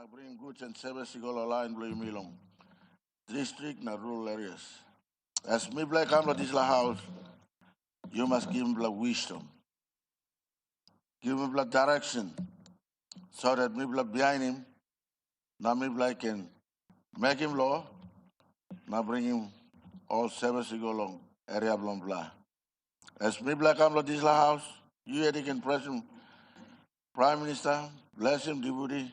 na bring goods and services go line blue milong. District na rural areas. As me black come to this house, you must give him black wisdom. Give him black direction. So that me black behind him, now me black can make him law, now bring him all services go along area blah blah. As me black come to this house, you can present Prime Minister, bless him deputy,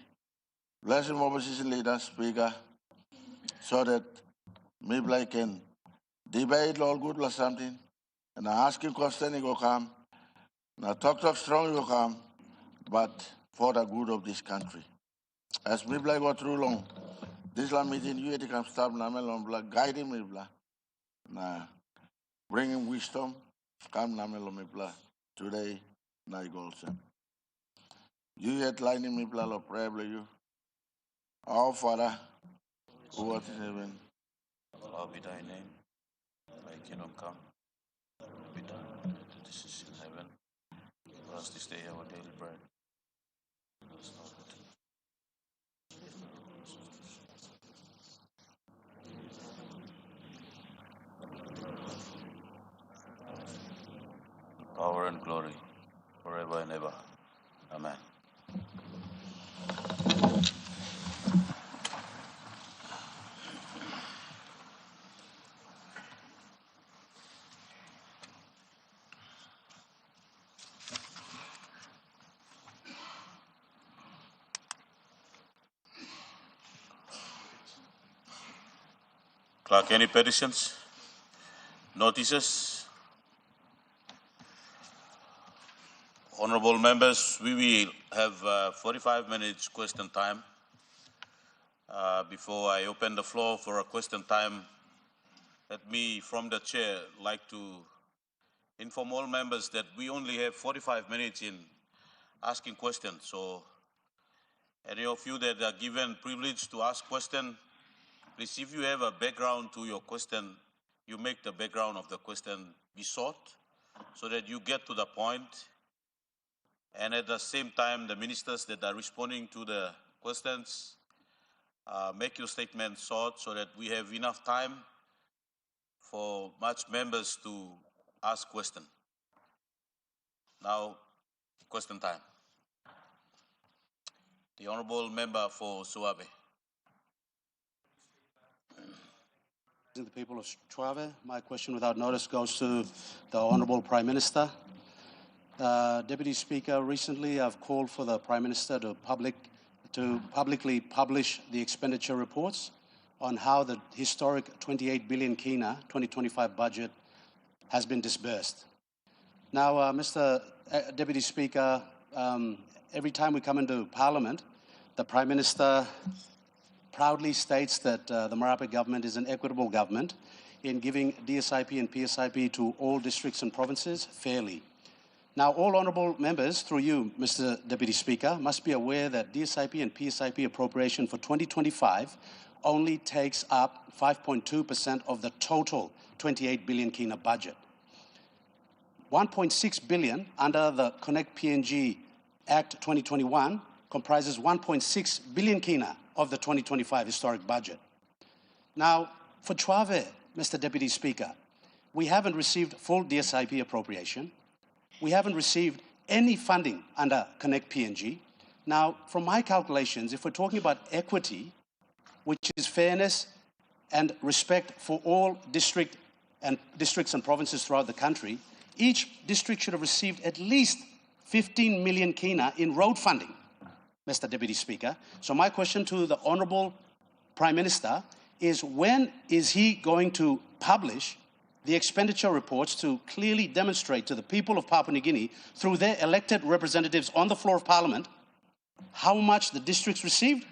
bless him opposition leader, speaker, so that me black can debate all good or something. And I ask him question he go come. Now talk strong he go come, but for the good of this country. As me black go through long, this la meeting you can stop na me long black guide him me black. Nah, bring him wisdom, come na me long me black. Today, na Golson. You yet lining me black or prayer you. Our Father, who art in heaven. Hallowed be thy name. Thy kingdom come. Be done. This is in heaven. Give us this day our daily bread. Give us not what to power and glory forever and ever. Amen. Clerk, any petitions? Notices? Honorable members, we will have 45 minutes question time. Before I open the floor for a question time, let me, from the chair, like to inform all members that we only have 45 minutes in asking questions. So any of you that are given privilege to ask question, please, if you have a background to your question, you make the background of the question be short so that you get to the point. And at the same time, the ministers that are responding to the questions, make your statement short so that we have enough time for much members to ask question. Now, question time. The Honourable Member for Suave. The people of Suave, my question without notice goes to the Honourable Prime Minister. Deputy Speaker, recently I've called for the Prime Minister to publicly publish the expenditure reports on how the historic 28 billion kina 2025 budget has been disbursed. Now, Mr. Deputy Speaker, every time we come into Parliament, the Prime Minister proudly states that the Marape government is an equitable government in giving DSIP and PSIP to all districts and provinces fairly. Now, all honourable members, through you, Mr. Deputy Speaker, must be aware that DSIP and PSIP appropriation for 2025 only takes up 5.2% of the total 28 billion kina budget. 1.6 billion under the Connect PNG Act 2021 comprises 1.6 billion kina of the 2025 historic budget. Now, for Suave, Mr. Deputy Speaker, we haven't received full DSIP appropriation. We haven't received any funding under Connect PNG. Now, from my calculations, if we're talking about equity, which is fairness and respect for all districts and provinces throughout the country, each district should have received at least 15 million kina in road funding, Mr. Deputy Speaker. So my question to the Honourable Prime Minister is, when is he going to publish the expenditure reports to clearly demonstrate to the people of Papua New Guinea, through their elected representatives on the floor of Parliament, how much the districts received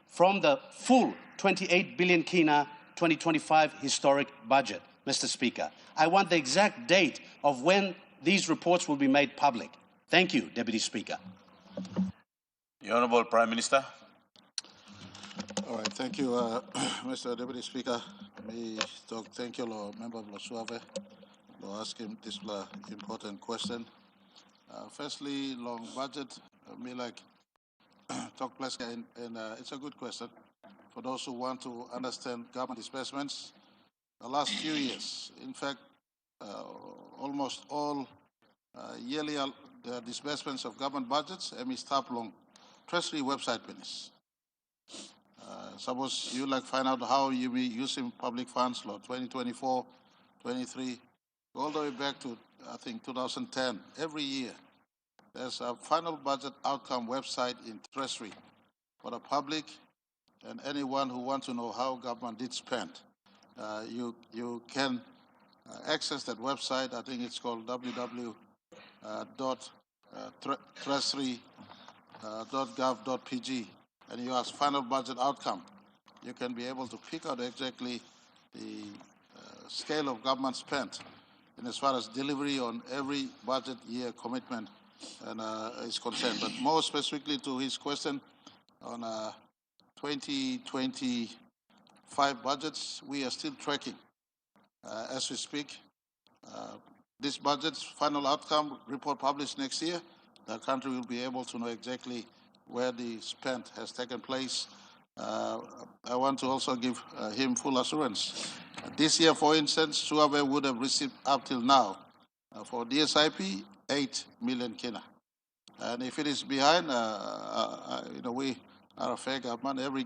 from the full 28 billion kina 2025 historic budget, Mr. Speaker? I want the exact date of when these reports will be made public. Thank you, Deputy Speaker. The Honourable Prime Minister. All right, thank you, Mr. Deputy Speaker. Me talk, thank you, Member of Suave, for asking this important question. Firstly, long budget, me like took place, and it's a good question for those who want to understand government disbursements. The last few years, in fact, almost all yearly disbursements of government budgets, stop long Treasury website business. Suppose you like find out how you be using public funds, law 2024, 23, all the way back to I think 2010. Every year, there's a final budget outcome website in Treasury for the public and anyone who wants to know how government did spend. You can access that website. I think it's called www.treasury.gov.pg, and you ask final budget outcome. You can be able to pick out exactly the scale of government spent and as far as delivery on every budget year commitment and is concerned. But more specifically to his question on 2025 budgets, we are still tracking as we speak. This budget's final outcome report published next year, the country will be able to know exactly where the spend has taken place. I want to also give him full assurance. This year, for instance, Suave would have received up till now for DSIP 8 million kina. And if it is behind, we are a fair government. Every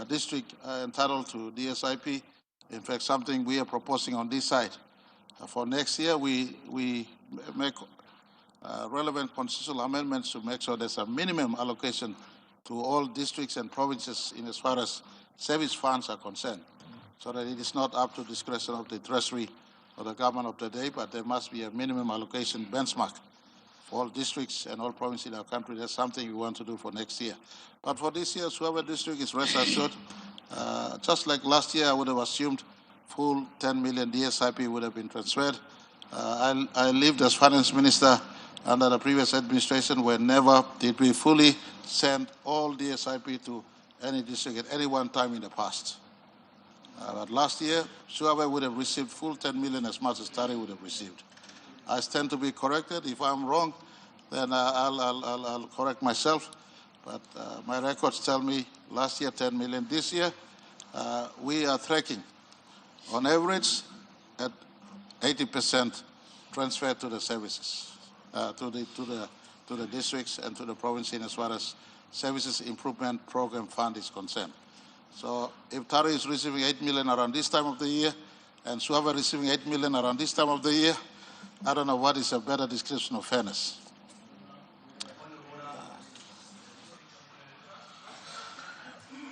district entitled to DSIP. In fact, something we are proposing on this side. For next year, we make relevant constitutional amendments to make sure there's a minimum allocation to all districts and provinces in as far as service funds are concerned, so that it is not up to discretion of the Treasury or the government of the day, but there must be a minimum allocation benchmark for all districts and all provinces in our country. That's something we want to do for next year. But for this year, Suave district is rest assured. Just like last year, I would have assumed full 10 million DSIP would have been transferred. I lived as finance minister under the previous administration where never did we fully send all DSIP to any district at any one time in the past. But last year, Suave would have received full 10 million as much as Tari would have received. I stand to be corrected. If I'm wrong, then I'll correct myself. But my records tell me last year 10 million. This year, we are tracking on average at 80% transfer to the services, to the districts and to the province in as far as services improvement program fund is concerned. So if Tari is receiving 8 million around this time of the year and Suave receiving 8 million around this time of the year, I don't know what is a better description of fairness.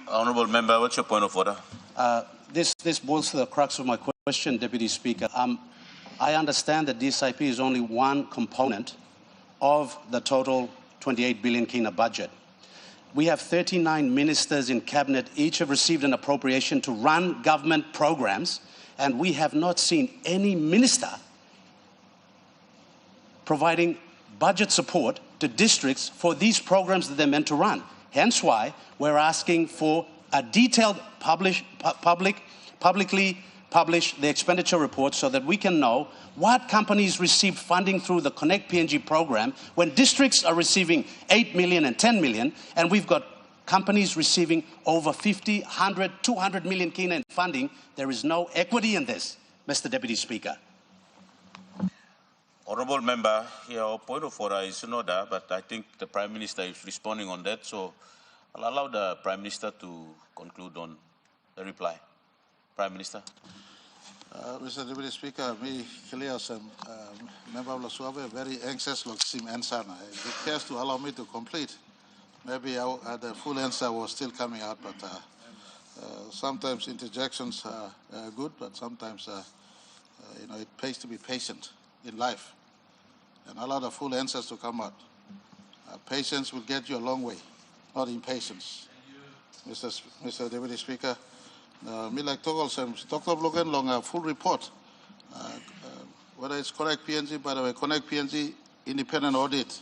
Honourable Member, what's your point of order? This boils to the crux of my question, Deputy Speaker. I understand that DSIP is only one component of the total 28 billion kina budget. We have 39 ministers in cabinet. Each have received an appropriation to run government programs, and we have not seen any minister providing budget support to districts for these programs that they're meant to run. Hence why we're asking for a detailed publicly publish the expenditure report so that we can know what companies received funding through the Connect PNG program when districts are receiving 8 million and 10 million, and we've got companies receiving over 50, 100, 200 million kina in funding. There is no equity in this, Mr. Deputy Speaker. Honourable Member, your point of order is in order, but I think the Prime Minister is responding on that, so I'll allow the Prime Minister to conclude on the reply. Prime Minister. Mr. Deputy Speaker, me clear some member of Suave very anxious look sim answer. It cares to allow me to complete. Maybe the full answer was still coming out, but sometimes interjections are good, but sometimes it pays to be patient in life and allow the full answers to come out. Patience will get you a long way, not impatience. Mr. Deputy Speaker, me like Dr. Logan long a full report. Whether it's Connect PNG, by the way, Connect PNG independent audit.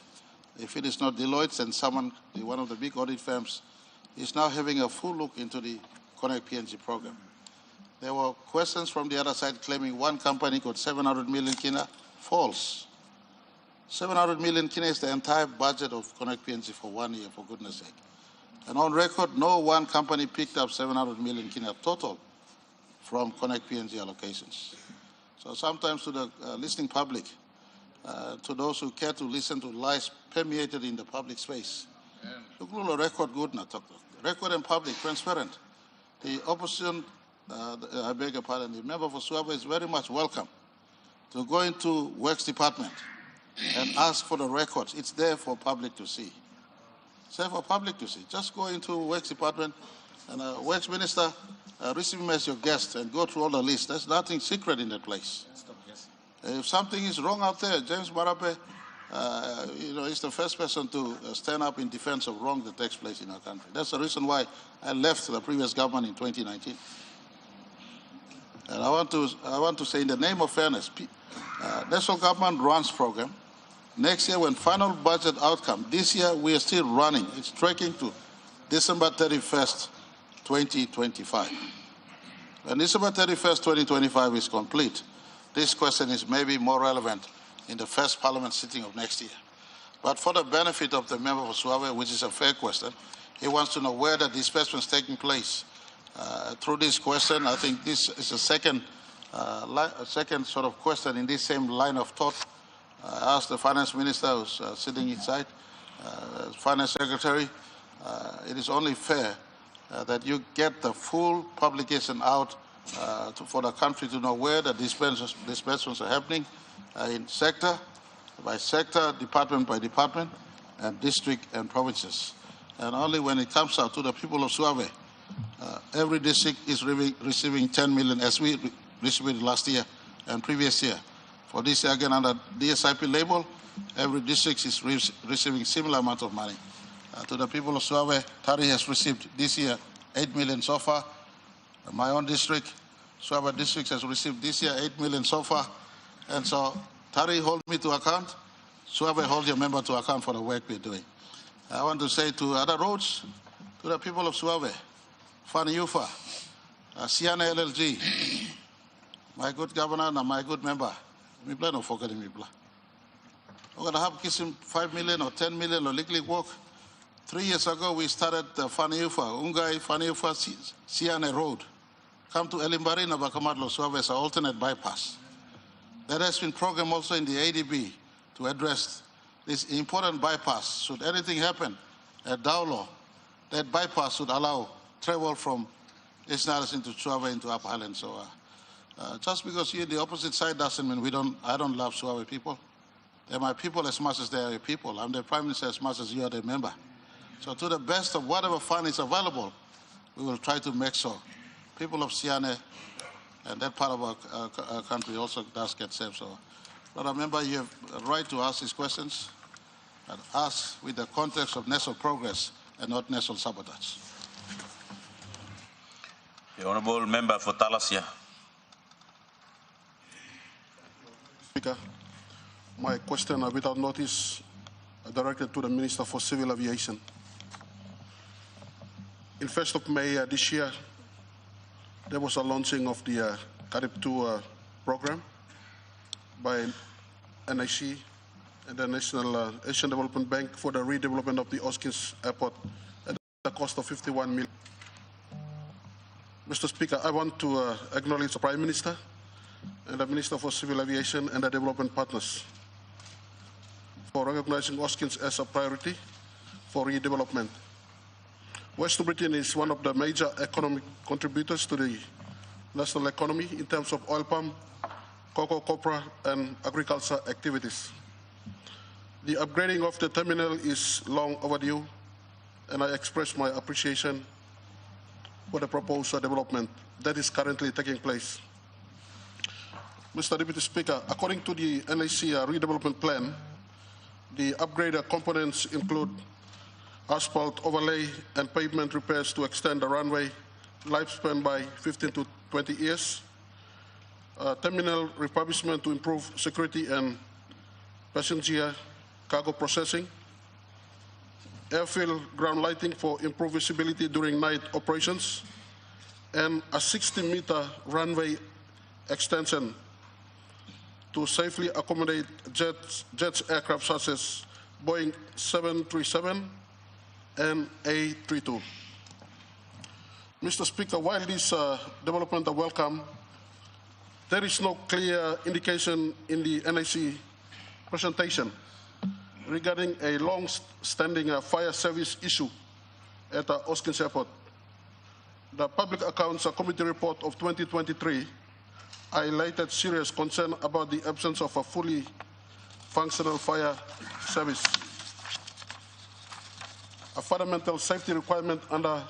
If it is not Deloitte and one of the big audit firms, is now having a full look into the Connect PNG program. There were questions from the other side claiming one company got 700 million kina. False. 700 million kina is the entire budget of Connect PNG for 1 year, for goodness sake. And on record, no one company picked up 700 million kina total from Connect PNG allocations. So sometimes to the listening public, to those who care to listen to lies permeated in the public space, look at the record good na talk. Record and public, transparent. The opposition, I beg your pardon, the member for Suaba is very much welcome to go into Works Department and ask for the records. It's there for public to see. It's there for public to see. Just go into Works Department and Works Minister, receive him as your guest and go through all the list. There's nothing secret in that place. If something is wrong out there, James Marape, is the first person to stand up in defense of wrong that takes place in our country. That's the reason why I left the previous government in 2019. And I want to say, in the name of fairness, national government runs program. Next year, when final budget outcome, this year we are still running. It's tracking to December 31st, 2025. When December 31st, 2025 is complete, this question is maybe more relevant in the first parliament sitting of next year. But for the benefit of the member for Suave, which is a fair question, he wants to know where the disbursement is taking place. Through this question, I think this is a second sort of question in this same line of thought. I asked the finance minister who's sitting inside, finance secretary, it is only fair that you get the full publication out for the country to know where the disbursements are happening in sector by sector, department by department, and district and provinces. And only when it comes out to the people of Suave, every district is receiving 10 million as we received last year and previous year. For this year, again, under DSIP label, every district is receiving similar amount of money. To the people of Suave, Tari has received this year 8 million so far. My own district, Suave district, has received this year 8 million so far. And so Tari hold me to account, Suave hold your member to account for the work we're doing. I want to say to other roads, to the people of Suave, Fani Yufa, Siana LLG, my good governor and my good member, me plan no forgetting me plan. We're going to have kissing 5 million or 10 million or legally work. 3 years ago, we started Fani Yufa, Ungai, Fani Yufa, Siana Road. Come to Elimbarina, Bakamadlo, Suave as an alternate bypass. There has been program also in the ADB to address this important bypass. Should anything happen at Daulo, that bypass should allow travel from Isnaras into Suave into Upper Highland. So just because you're the opposite side doesn't mean I don't love Suave people. They're my people as much as they are your people. I'm the Prime Minister as much as you are the member. So to the best of whatever fund is available, we will try to make sure people of Siane and that part of our country also does get saved. So, but remember, you have a right to ask these questions and ask with the context of national progress and not national sabotage. The Honourable Member for Talasia. Speaker, my question without notice directed to the Minister for Civil Aviation. In 1st of May this year, there was a launching of the Carib 2 program by NIC and the National Asian Development Bank for the redevelopment of the Oskins Airport at the cost of 51 million. Mr. Speaker, I want to acknowledge the Prime Minister and the Minister for Civil Aviation and the development partners for recognizing Oskins as a priority for redevelopment. Western Britain is one of the major economic contributors to the national economy in terms of oil palm, cocoa, copra, and agriculture activities. The upgrading of the terminal is long overdue, and I express my appreciation for the proposed development that is currently taking place. Mr. Deputy Speaker, according to the NAC redevelopment plan, the upgraded components include asphalt overlay and pavement repairs to extend the runway lifespan by 15 to 20 years, terminal refurbishment to improve security and passenger cargo processing, airfield ground lighting for improved visibility during night operations, and a 60-meter runway extension to to safely accommodate jets aircraft such as Boeing 737 and A32. Mr. Speaker, while these developments are welcome, there is no clear indication in the NIC presentation regarding a long-standing fire service issue at Hoskins Airport. The Public Accounts Committee report of 2023 highlighted serious concern about the absence of a fully functional fire service, a fundamental safety requirement under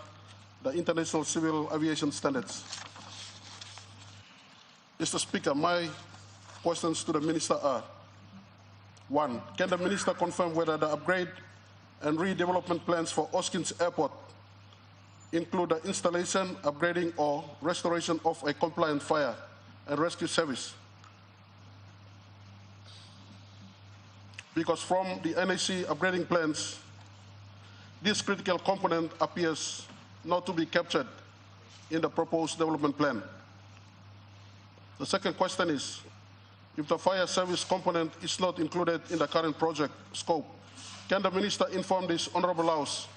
the International Civil Aviation Standards. Mr. Speaker, my questions to the Minister are: 1. Can the Minister confirm whether the upgrade and redevelopment plans for Hoskins Airport include the installation, upgrading, or restoration of a compliant fire and rescue service? Because from the NAC upgrading plans, this critical component appears not to be captured in the proposed development plan. The second question is, if the fire service component is not included in the current project scope, can the Minister inform this Honourable House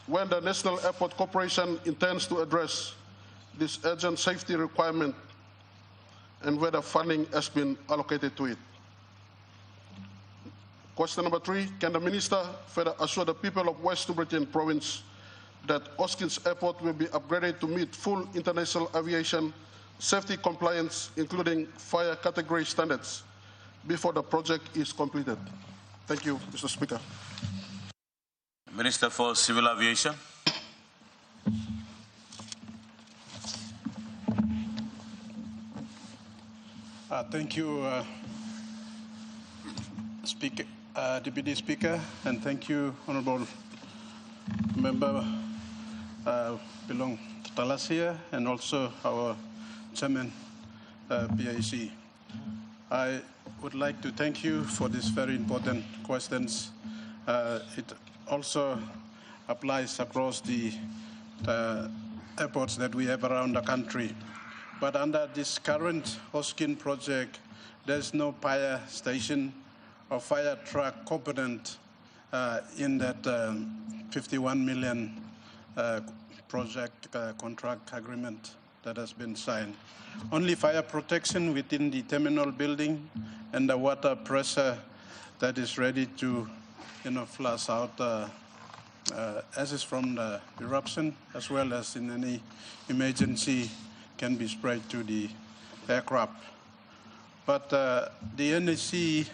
when the National Airport Corporation intends to address this urgent safety requirement and whether funding has been allocated to it? Question number 3, can the Minister further assure the people of West New Britain Province that Hoskins Airport will be upgraded to meet full international aviation safety compliance, including fire category standards, before the project is completed? Thank you, Mr. Speaker. Minister for Civil Aviation. Thank you, Speaker, Deputy Speaker, and thank you, Honourable Member Bilong Talasia, and also our Chairman, PAC. I would like to thank you for these very important questions. It also applies across the airports that we have around the country. But under this current Hoskins project, there's no fire station or fire truck component in that 51 million project contract agreement that has been signed. Only fire protection within the terminal building and the water pressure that is ready to, flush out ashes from the eruption, as well as in any emergency, can be sprayed to the aircraft. But the NAC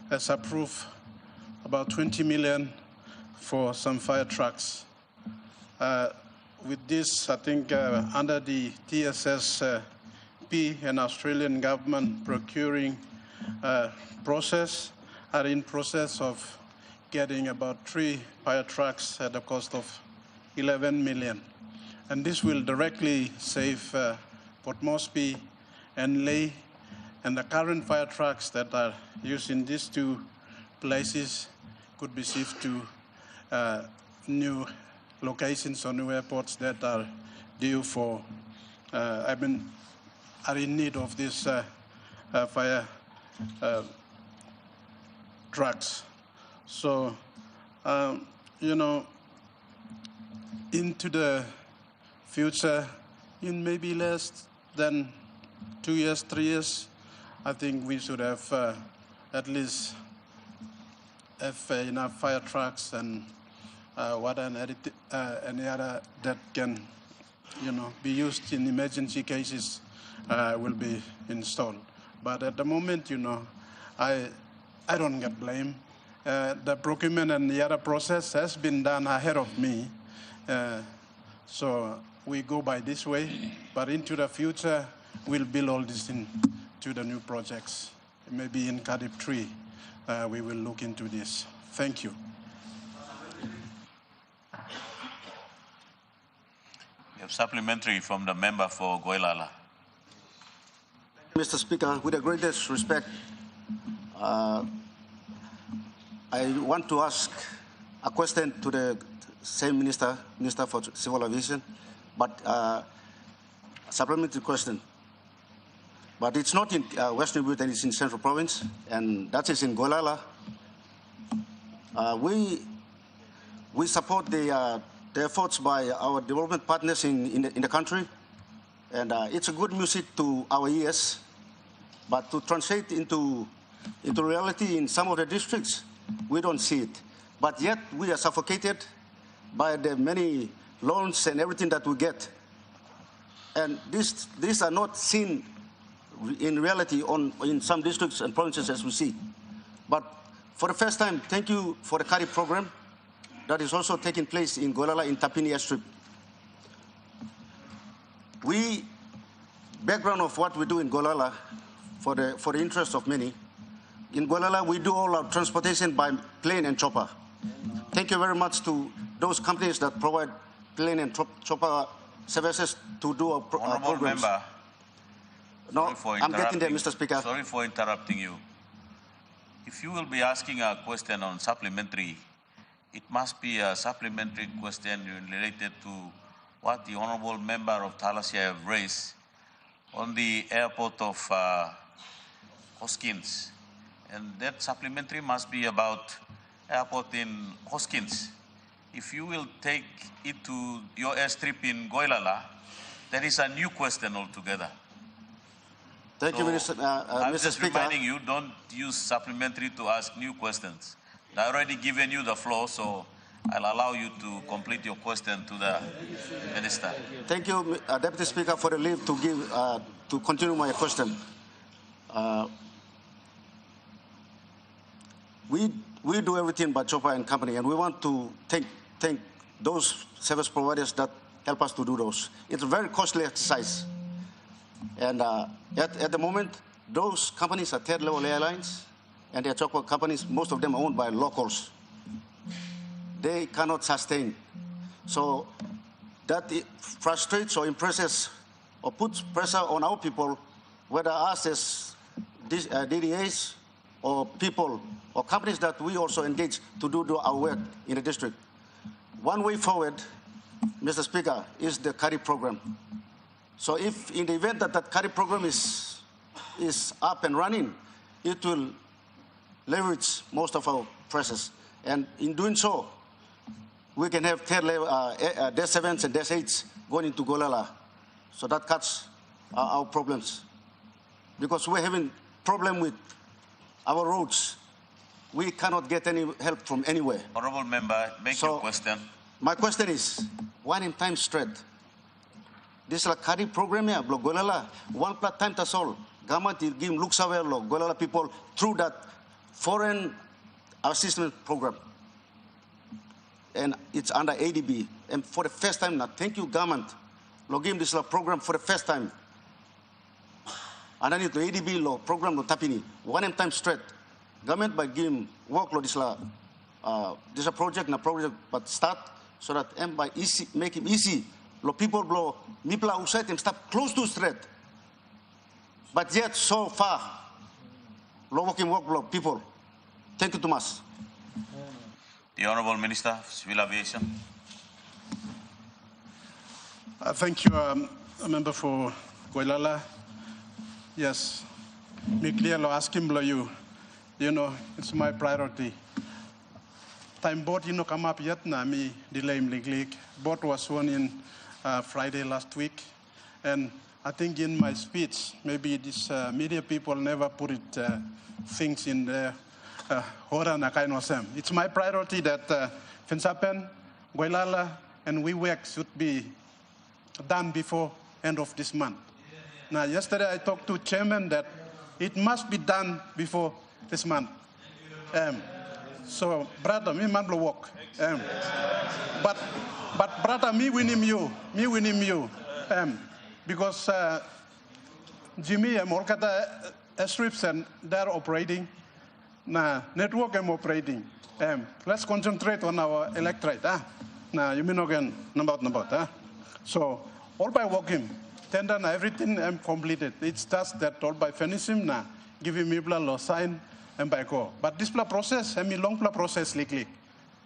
has approved about 20 million for some fire trucks. With this, I think under the TSSP and Australian government procuring process, are in process of getting about 3 fire trucks at a cost of 11 million. And this will directly save Port Moresby and Lae, and the current fire trucks that are used in these 2 places could be shifted to new locations or new airports that are due for, are in need of these fire trucks. So, into the future, in maybe less than 2 years, 3 years, I think we should have at least enough fire trucks and water and any other that can, be used in emergency cases will be installed. But at the moment, I don't get blame. The procurement and the other process has been done ahead of me. So we go by this way, but into the future, we'll build all this into the new projects. Maybe in Cardiff 3, we will look into this. Thank you. We have supplementary from the member for Goilala. Mr. Speaker, with the greatest respect, I want to ask a question to the same Minister for Civil Aviation, but supplementary question. but it's not in Western Butte, and it's in Central Province, and that is in Golala. We support the efforts by our development partners in the country, and it's a good music to our ears, but to translate into reality in some of the districts, we don't see it. But yet we are suffocated by the many loans and everything that we get. And these are not seen in reality in some districts and provinces as we see. But for the first time, thank you for the CARI program that is also taking place in Golala in Tapini Airstrip. Background of what we do in Golala, for the interest of many, in Golala we do all our transportation by plane and chopper. Thank you very much to those companies that provide plane and chopper services to do our programs. Member, no, I'm getting there, Mr. Speaker. Sorry for interrupting you. If you will be asking a question on supplementary, it must be a supplementary question related to what the honorable member of Thalassia have raised on the airport of Hoskins. And that supplementary must be about airport in Hoskins. If you will take it to your airstrip in Golala, that is a new question altogether. Thank you, Mr. I'm Mr. just Speaker. reminding you, don't use supplementary to ask new questions. I already given you the floor, so I'll allow you to complete your question to the minister. Thank you, Deputy Speaker, for the leave to give to continue my question. We do everything by Chopper and company, and we want to thank those service providers that help us to do those. It's a very costly exercise. And at the moment, those companies are third-level airlines, and their chopper companies, most of them are owned by locals. They cannot sustain. So that frustrates or impresses or puts pressure on our people, whether us as DDAs or people or companies that we also engage to do our work in the district. One way forward, Mr. Speaker, is the CARI program. So if in the event that that CARI program is up and running, it will leverage most of our presses. And in doing so, we can have third level Dash 7s and Dash 8s going into Golala. So that cuts our problems. Because we're having problem with our roads. We cannot get any help from anywhere. Honorable member, make your question. My question is, one in time straight. This is a CARI program here, Golala, one plus time that's all. Government will give Luxawel, Golala people through that foreign assistance program. And it's under ADB. And for the first time now, thank you, government. Logim this program for the first time. Underneath the ADB law program no Tapini, one in time straight. Government by giving workload this project but start so that by easy make it easy. Lo people blow mipla outside them stop close to straight. But yet so far, lo working work blow people. Thank you too much. The Honorable Minister of Civil Aviation. Thank you, Member for Golala. Yes, me clear lo asking blow you. You know, it's my priority. Time boat, come up yet na me delay league. Boat was sworn in Friday last week. And I think in my speech, maybe these media people never put it things in there. It's my priority that Finsapen, Golala, and WeWork should be done before end of this month. Now, yesterday I talked to chairman that it must be done before this month. So, brother, me man will work. But brother, me winning you. Because Jimmy and Molkata strips and they're operating. Now, network I'm operating. Let's concentrate on our electorate. Now, you mean again, number. So, all by working, tender na everything I'm completed. It's just that all by finishing na, giving me blah sign and by go. But this process, I mean long process likely.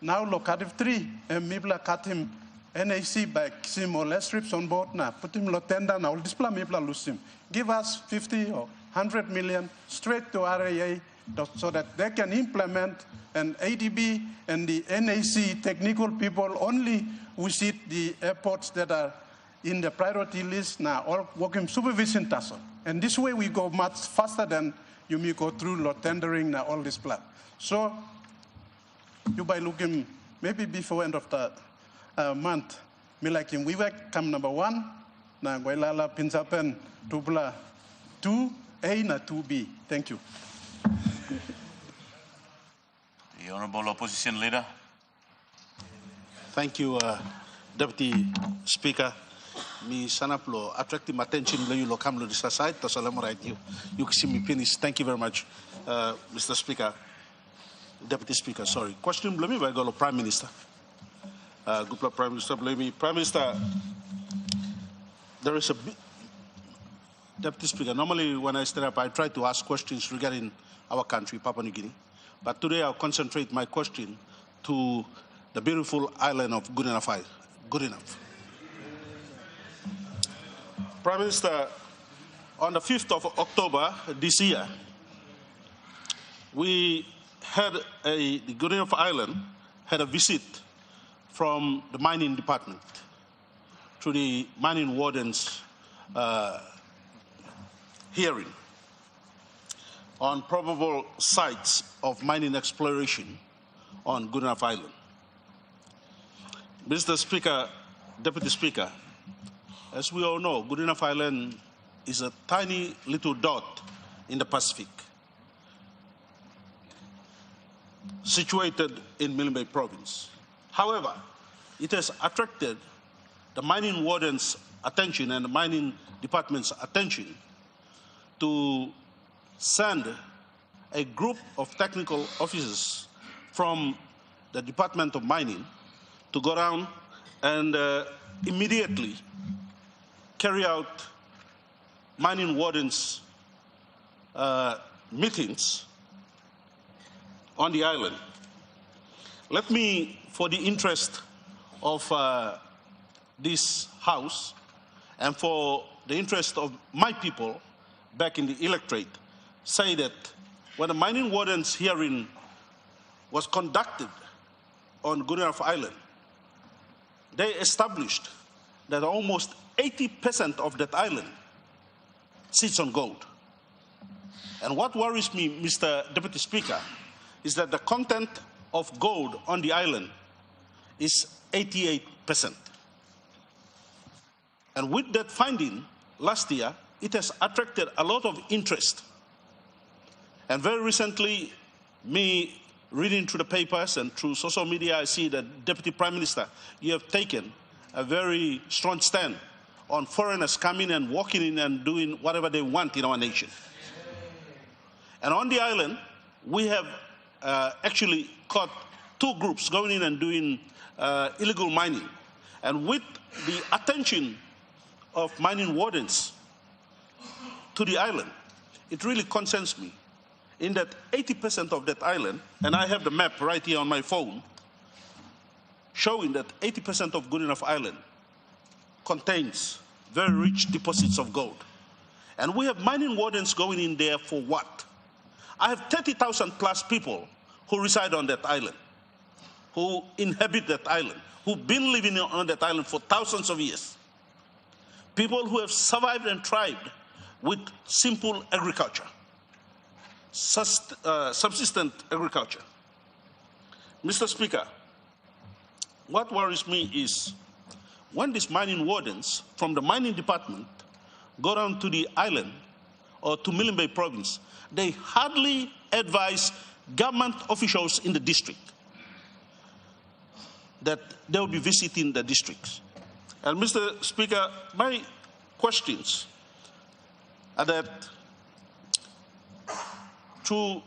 Now look at 3 and me cut him NAC by Kisimo, let's trips on board now, put him lotenda now, display me lose him. Give us 50 or 100 million straight to RAA so that they can implement, and ADB and the NAC technical people only visit the airports that are in the priority list now, all working supervision task. And this way we go much faster than you may go through lot tendering now all this plan. So you by looking maybe before end of the month, me like him, we work come number 1, na Guaylala Pinsapen, Tubla 2A na 2B. Thank you. The Honourable Opposition Leader. Thank you, Deputy Speaker. Me sanaplo attracting attention lo you lo kam lo this side to salam right you see me finish. Thank you very much, Mr. Speaker. Deputy Speaker, sorry. Question blame me by go Prime Minister. Good Prime Minister blame me. Prime Minister, there is a Deputy Speaker. Normally when I stand up, I try to ask questions regarding our country, Papua New Guinea. But today I'll concentrate my question to the beautiful island of Goodenough. Prime Minister, on the 5th of October this year, we had the Goodenough Island had a visit from the mining department to the mining warden's hearing on probable sites of mining exploration on Goodenough Island. Mr. Speaker, Deputy Speaker, as we all know, Goodenough Island is a tiny little dot in the Pacific, situated in Milne Bay Province. However, it has attracted the mining warden's attention and the mining department's attention to send a group of technical officers from the Department of Mining to go down and immediately carry out mining wardens' meetings on the island. Let me, for the interest of this House and for the interest of my people back in the electorate, say that when the mining wardens' hearing was conducted on Goodenough Island, they established that almost 80% of that island sits on gold. And what worries me, Mr. Deputy Speaker, is that the content of gold on the island is 88%. And with that finding last year, it has attracted a lot of interest. And very recently, me reading through the papers and through social media, I see that Deputy Prime Minister, you have taken a very strong stand on foreigners coming and walking in and doing whatever they want in our nation. And on the island, we have actually caught 2 groups going in and doing illegal mining. And with the attention of mining wardens to the island, it really concerns me in that 80% of that island, and I have the map right here on my phone, showing that 80% of Goodenough Island contains very rich deposits of gold. And we have mining wardens going in there for what? I have 30,000 plus people who reside on that island, who inhabit that island, who've been living on that island for thousands of years. People who have survived and thrived with simple agriculture, subsistent agriculture. Mr. Speaker, what worries me is when these mining wardens from the mining department go down to the island or to Milne Bay Province, they hardly advise government officials in the district that they will be visiting the districts. And Mr. Speaker, my questions are that to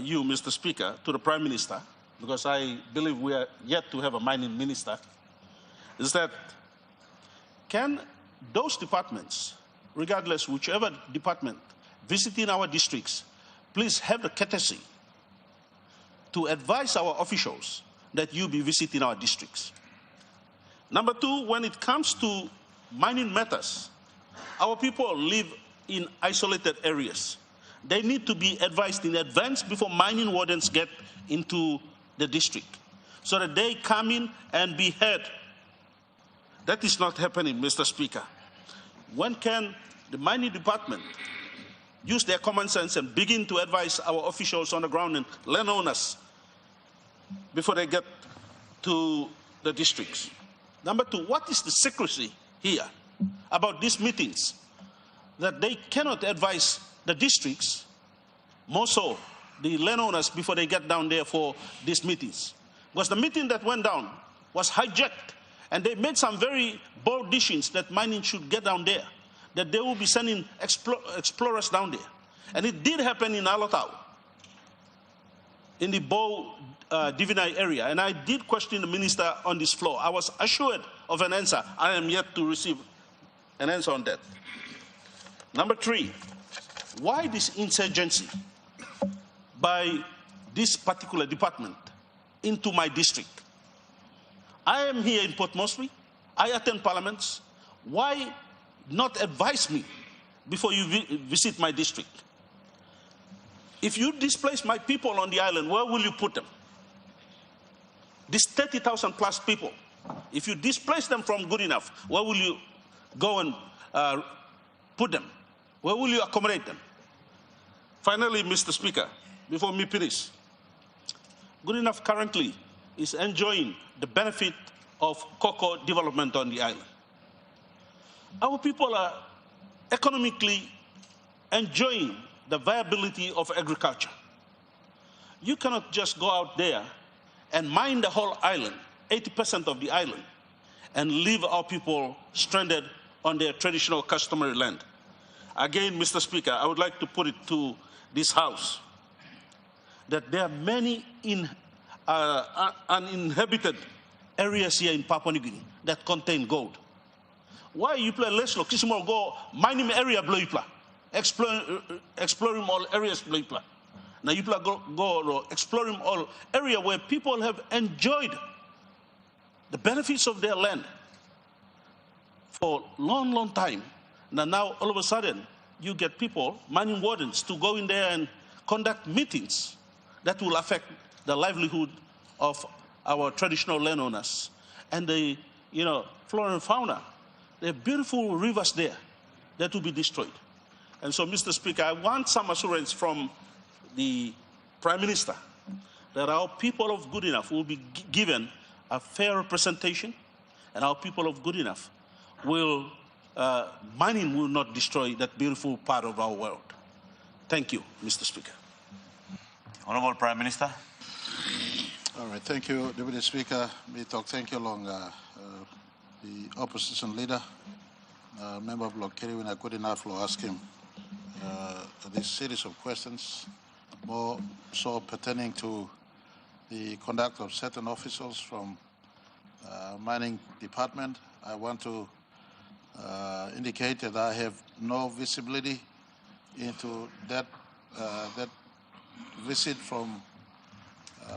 you, Mr. Speaker, to the Prime Minister, because I believe we are yet to have a mining minister, is that can those departments, regardless whichever department, visiting our districts, please have the courtesy to advise our officials that you be visiting our districts. Number two, when it comes to mining matters, our people live in isolated areas. They need to be advised in advance before mining wardens get into the district so that they come in and be heard. That is not happening, Mr. Speaker. When can the mining department use their common sense and begin to advise our officials on the ground and landowners before they get to the districts? Number two, what is the secrecy here about these meetings that they cannot advise the districts, more so the landowners, before they get down there for these meetings? Because the meeting that went down was hijacked, and they made some very bold decisions that mining should get down there, that they will be sending explorers down there. And it did happen in Alotau, in the Bow Divinai area. And I did question the minister on this floor. I was assured of an answer. I am yet to receive an answer on that. Number three, why this insurgency by this particular department into my district? I am here in Port Moresby. I attend parliaments. Why not advise me before you visit my district? If you displace my people on the island, where will you put them? These 30,000 plus people, if you displace them from Good Enough, where will you go and put them? Where will you accommodate them? Finally, Mr. Speaker, before me finish, Good Enough currently is enjoying the benefit of cocoa development on the island. Our people are economically enjoying the viability of agriculture. You cannot just go out there and mine the whole island, 80% of the island, and leave our people stranded on their traditional customary land. Again, Mr. Speaker, I would like to put it to this House that there are many uninhabited areas here in Papua New Guinea that contain gold. Why you play less low? Kisimo go mining area blow you exploring all areas blow you. Now you go exploring all area where people have enjoyed the benefits of their land for long, long time. Now all of a sudden you get people, mining wardens, to go in there and conduct meetings that will affect the livelihood of our traditional landowners and the flora and fauna. There are beautiful rivers there that will be destroyed. And so, Mr. Speaker, I want some assurance from the Prime Minister that our people of Good Enough will be given a fair representation, and our people of Good Enough will, mining will not destroy that beautiful part of our world. Thank you, Mr. Speaker. Honourable Prime Minister. All right, thank you, Deputy Speaker. Me talk thank you along the opposition leader, member of Bloc Kiriwina Good Enough for asking this series of questions, more so pertaining to the conduct of certain officials from mining department. I want to indicate that I have no visibility into that visit from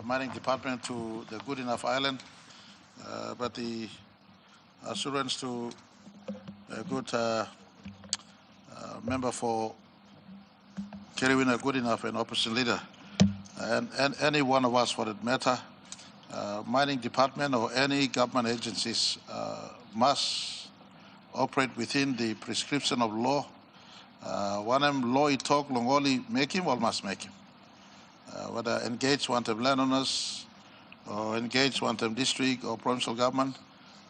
mining department to the Good Enough Island, but the assurance to a good member for Kiriwina Good Enough and opposition leader, and any one of us for that matter, mining department or any government agencies must operate within the prescription of law. One law it talk long only make him or must make him. Whether engage one time landowners or engage one time district or provincial government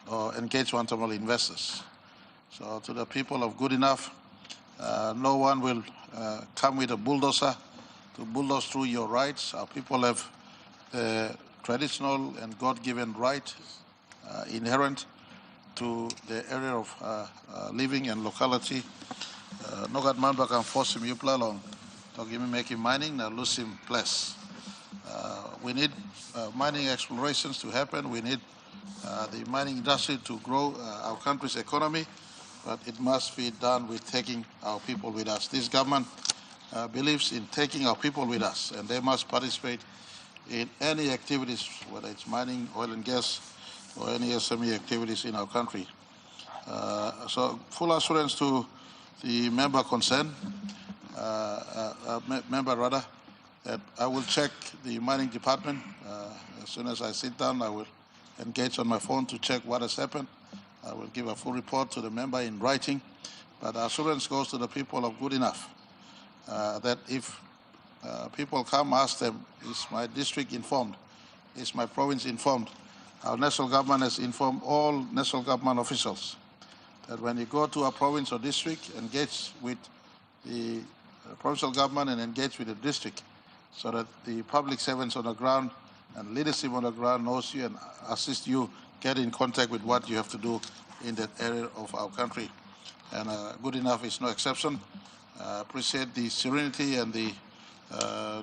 or engage one time all investors. So to the people of Good Enough, no one will come with a bulldozer to bulldoze through your rights. Our people have the traditional and God-given right inherent to the area of living and locality. Nogat Mamba can force him yupla long. To give him making mining, now lose him place. We need mining explorations to happen. We need the mining industry to grow our country's economy, but it must be done with taking our people with us. This government believes in taking our people with us, and they must participate in any activities, whether it's mining, oil and gas, or any SME activities in our country. So full assurance to the member concerned, member rather, that I will check the mining department. As soon as I sit down, I will engage on my phone to check what has happened. I will give a full report to the member in writing, but assurance goes to the people of Good Enough that if people come, ask them, is my district informed? Is my province informed? Our national government has informed all national government officials that when you go to a province or district, engage with the provincial government and engage with the district so that the public servants on the ground and leadership on the ground knows you and assist you get in contact with what you have to do in that area of our country. And Good Enough is no exception. Appreciate the serenity and the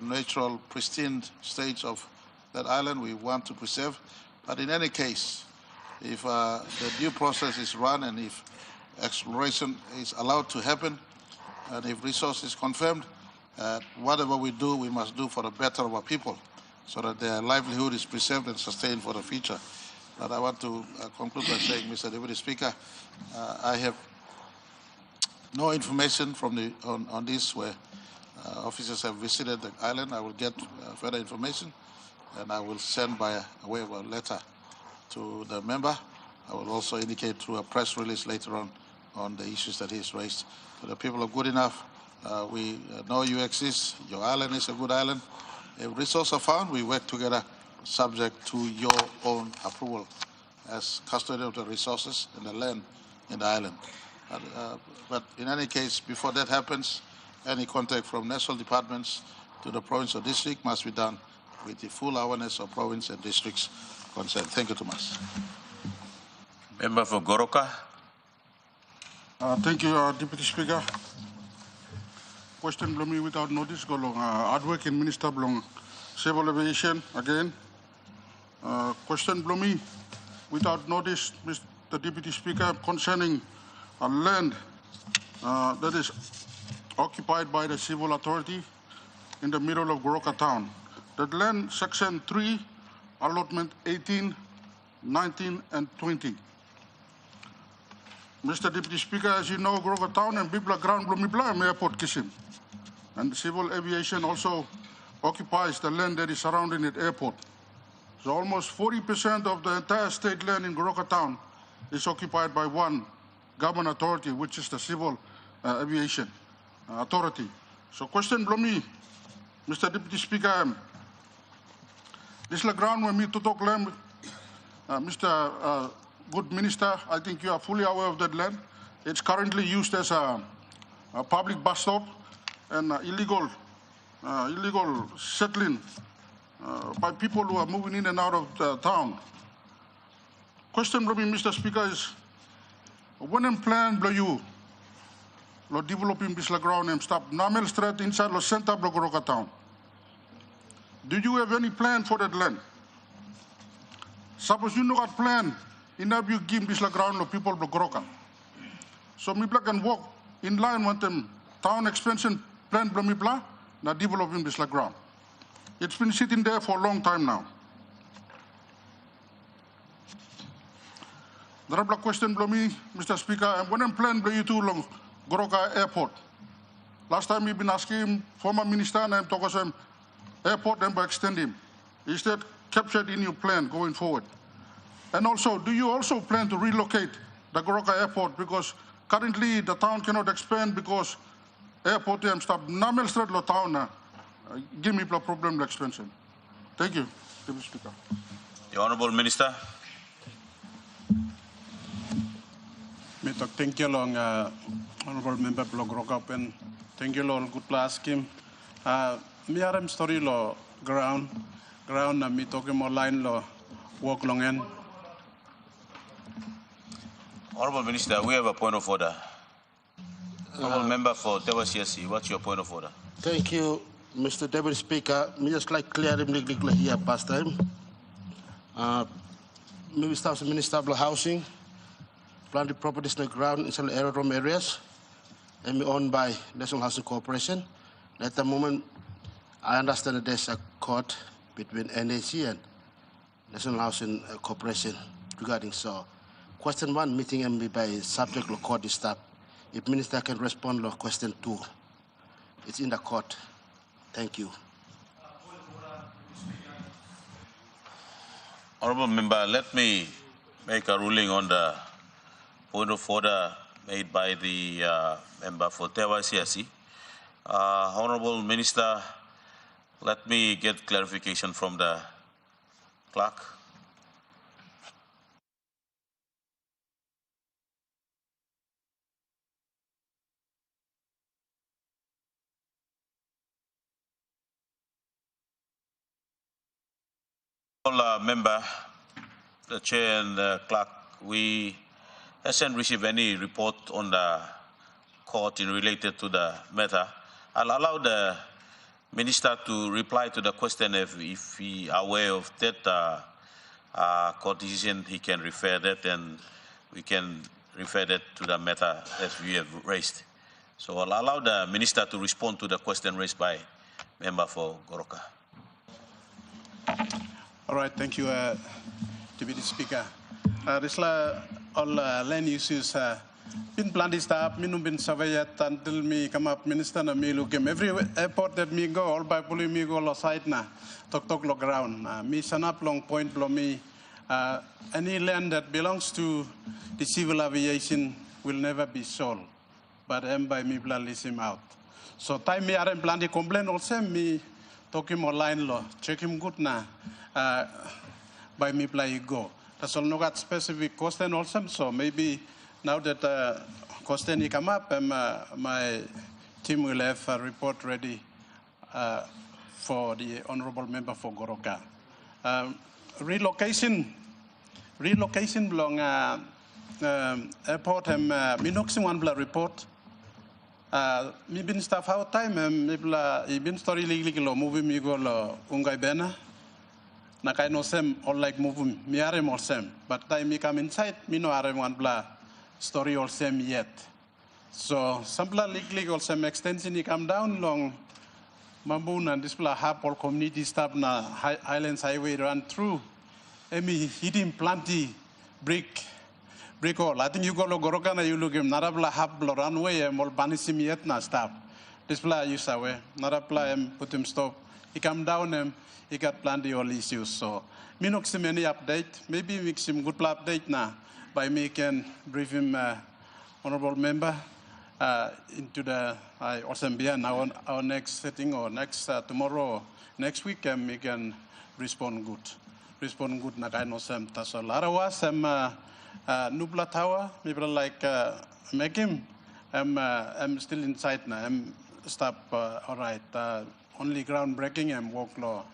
natural, pristine state of that island we want to preserve. But in any case, if the due process is run and if exploration is allowed to happen and if resource is confirmed, whatever we do, we must do for the better of our people so that their livelihood is preserved and sustained for the future. But I want to conclude by saying, Mr. Deputy Speaker, I have no information from on this where officers have visited the island. I will get further information and I will send by way of a letter to the member. I will also indicate through a press release later on the issues that he's raised. To the people of Good Enough, we know you exist. Your island is a good island. If resources are found, we work together subject to your own approval as custodian of the resources and the land in the island. But in any case, before that happens, any contact from national departments to the province or district must be done with the full awareness of province and districts concerned. Thank you, Thomas. Member for Goroka. Thank you, Deputy Speaker. Question belong me without notice go long. Hardwork in Minister belong Civil Aviation again. Question belong me without notice, Mr. Deputy Speaker, concerning a land that is occupied by the civil authority in the middle of Goroka town. That land, section 3, allotment 18, 19, and 20. Mr. Deputy Speaker, as you know, Goroka town and Bibla ground Blumibla airport Kisim. And civil aviation also occupies the land that is surrounding the airport. So almost 40% of the entire state land in Goroka town is occupied by one government authority, which is the Civil Aviation Authority. So question below me, Mr. Deputy Speaker, this is the ground when me to talk land, Mr. Good Minister, I think you are fully aware of that land. It's currently used as a public bus stop and illegal settling by people who are moving in and out of the town. Question from me, Mr. Speaker, is when I'm plan below you, lo developing this ground and stop Namel Street inside the center of Goroka town. Do you have any plan for that land? Suppose you know got plan, enough you give this ground to people of Goroka. So me can walk in line with them town expansion plan below me now developing this ground. It's been sitting there for a long time now. There are question below me, Mr. Speaker, and when I'm planning below you too long, Goroka Airport. Last time we've been asking former minister and I'm talking to him, airport and by extend him. Is that captured in your plan going forward? And also, do you also plan to relocate the Goroka Airport? Because currently the town cannot expand because airport am stop Namel Street lo town give me a problem expansion. Thank you, Deputy Speaker. The Honourable Minister. Thank you long, Honourable Member Goroka and thank you long, good last scheme. Me aram story lo ground na me talking more line lo walk long end. Honourable Minister, we have a point of order. Honourable Member for Tewasiasi, what's your point of order? Thank you, Mr. Deputy Speaker. Me just like clear him here past time. Maybe staff Minister of Housing, planted properties in the ground in some aerodrome areas, and owned by National Housing Corporation. At the moment, I understand that there's a court between NAC and National Housing Corporation. regarding so. Question 1, meeting MB by subject law court is start. If Minister can respond to question 2, it's in the court. Thank you. Honourable Member, let me make a ruling on the point of order made by the member for Tewa Siasi. Honourable Minister, let me get clarification from the clerk. Member, the chair and the clerk, we hasn't received any report on the court in related to the matter. I'll allow the minister to reply to the question if he aware of that court decision, he can refer that and we can refer that to the matter as we have raised. So I'll allow the minister to respond to the question raised by member for Goroka. All right, thank you, Deputy Speaker. Risla all land uses been planted staff, minum been surveyed until me come up minister na me look every airport that me go all by pulling me go side na tok lo ground. Me sanap long point below me any land that belongs to the civil aviation will never be sold, but by me plan list him out. So time me are planted complain also me talk him online law check him good na. By me play go. That's all. No got specific question also. So maybe now that question come up, my team will have a report ready for the honourable member for Goroka. Relocation belong airport minoxing one blood report. Me been staff how time me been story legally movie me go ungai bena. Nakai no sem all like moving me are more sem, but time me come inside me no are one blah story all same yet. So some blah legal sem extension he come down long Mambun and this blah hub all community staff na Highlands Highway run through. Emi hitting plenty brick all. I think you go to Goroka na you look him narabla hub runway and all banisim yet na stop. This blah you saw narabla put him stop. He come down and he got plenty of issues. So, me not see many update. Maybe make some good update now. By me can brief him, honourable member, into the Assembly now on our next sitting or next tomorrow or next week, and we can respond good. Respond good. Na kaino sem tasol. Arawa sem nubla tawa. Maybe like make him. I'm still inside now. I'm stop. All right. Only groundbreaking and work law.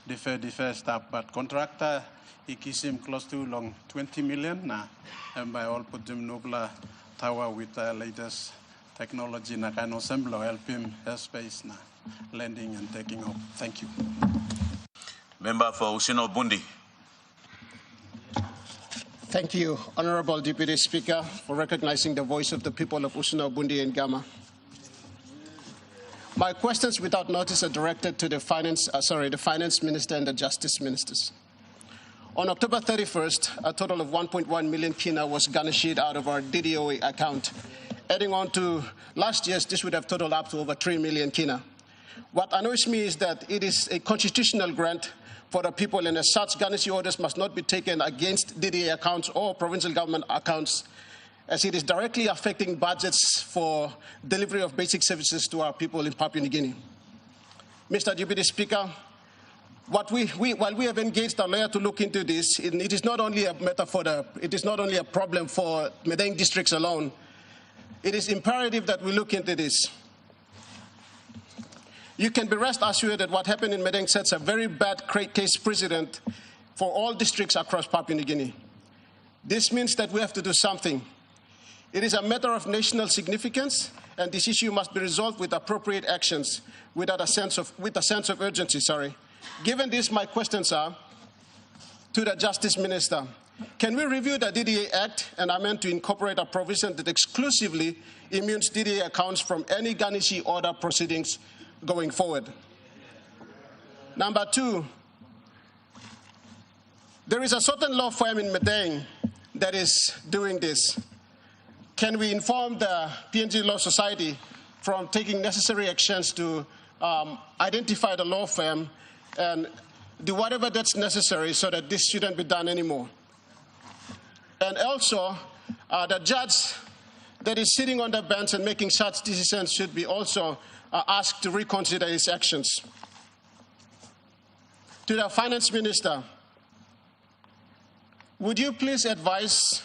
Defer stuff, but contractor, he keeps him close to long 20 million now, and by all put him Nubla Tower with the latest technology, na kind of assembly help him airspace now, landing and taking off. Thank you. Member for Usino Bundi. Thank you, Honourable Deputy Speaker, for recognizing the voice of the people of Usino Bundi and Gama. My questions without notice are directed to the Finance Minister and the Justice Ministers. On October 31st, a total of 1.1 million kina was garnished out of our DDOA account. Adding on to last year's, this would have totaled up to over 3 million kina. What annoys me is that it is a constitutional grant for the people, and as such, garnish orders must not be taken against DDA accounts or provincial government accounts, as it is directly affecting budgets for delivery of basic services to our people in Papua New Guinea. Mr. Deputy Speaker, while we have engaged a lawyer to look into this, it is not only a matter it is not only a problem for Madang districts alone. It is imperative that we look into this. You can be rest assured that what happened in Madang sets a very bad case precedent for all districts across Papua New Guinea. This means that we have to do something. It is a matter of national significance, and this issue must be resolved with appropriate actions, with a sense of urgency. Given this, my questions are to the Justice Minister. Can we review the DDA Act and amend to incorporate a provision that exclusively immunes DDA accounts from any garnishee order proceedings going forward? Number two, there is a certain law firm in Madang that is doing this. Can we inform the PNG Law Society from taking necessary actions to identify the law firm and do whatever that's necessary so that this shouldn't be done anymore? And also, the judge that is sitting on the bench and making such decisions should be also asked to reconsider his actions. To the Finance Minister, would you please advise?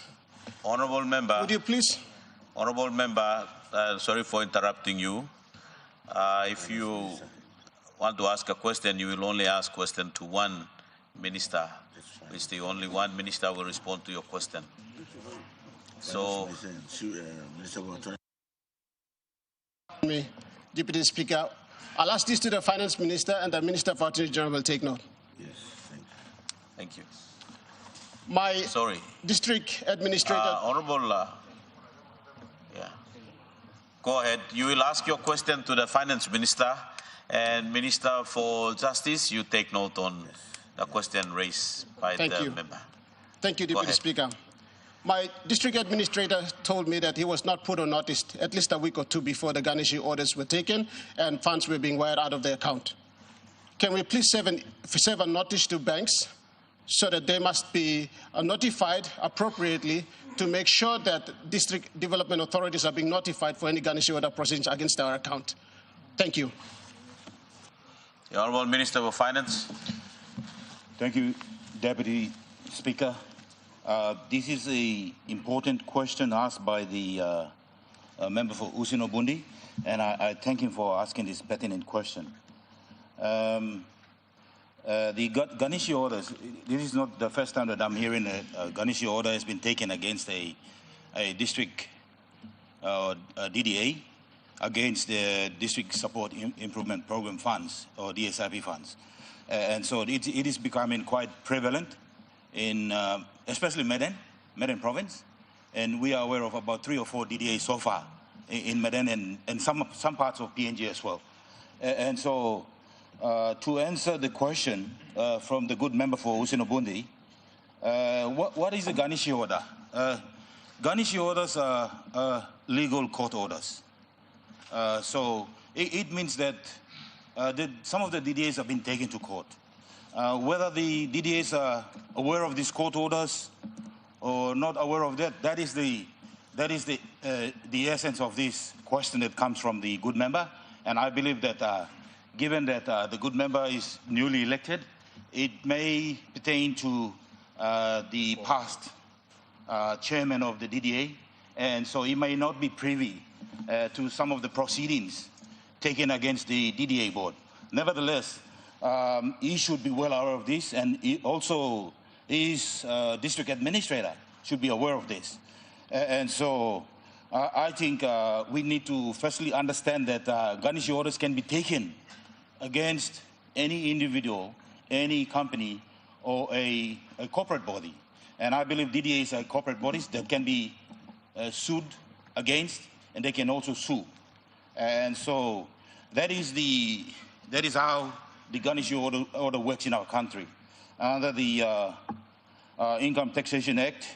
Honourable Member. Would you please? Honourable Member, sorry for interrupting you. If you want to ask a question, you will only ask question to one minister. It's the only one minister will respond to your question. So, Deputy Speaker, I'll ask this to the Finance Minister, and the Minister for Attorney General will take note. Yes, thank you. My sorry. District Administrator. Honourable, yeah. Go ahead. You will ask your question to the Finance Minister, and Minister for Justice, you take note on the question raised by the member. Thank you, Deputy Speaker. My district administrator told me that he was not put on notice at least a week or two before the garnishee orders were taken and funds were being wired out of the account. Can we please serve a notice to banks so that they must be notified appropriately to make sure that district development authorities are being notified for any garnishee order proceedings against our account? Thank you. The Honourable Minister for Finance. Thank you, Deputy Speaker. This is an important question asked by the member for Usinobundi, and I thank him for asking this pertinent question. The garnishee orders, this is not the first time that I'm hearing a garnishee order has been taken against a district DDA against the District Support Improvement Program funds, or DSIP funds. And so it is becoming quite prevalent in especially Medan province, and we are aware of about 3 or 4 DDAs so far in Medan and some parts of PNG as well. And so to answer the question from the good member for Usinobundi, what is a garnishee order? Garnishee orders are legal court orders. So it means that some of the DDAs have been taken to court. Whether the DDAs are aware of these court orders or not aware of that, that is the essence of this question that comes from the good member. And I believe that given that the good member is newly elected, it may pertain to the past chairman of the DDA, and so he may not be privy to some of the proceedings taken against the DDA board. Nevertheless, he should be well aware of this, and he also his district administrator should be aware of this. And so I think we need to firstly understand that garnishee orders can be taken against any individual, any company, or a corporate body. And I believe DDAs are corporate bodies that can be sued against, and they can also sue. And so that is how the garnishee order works in our country. Under the Income Taxation Act,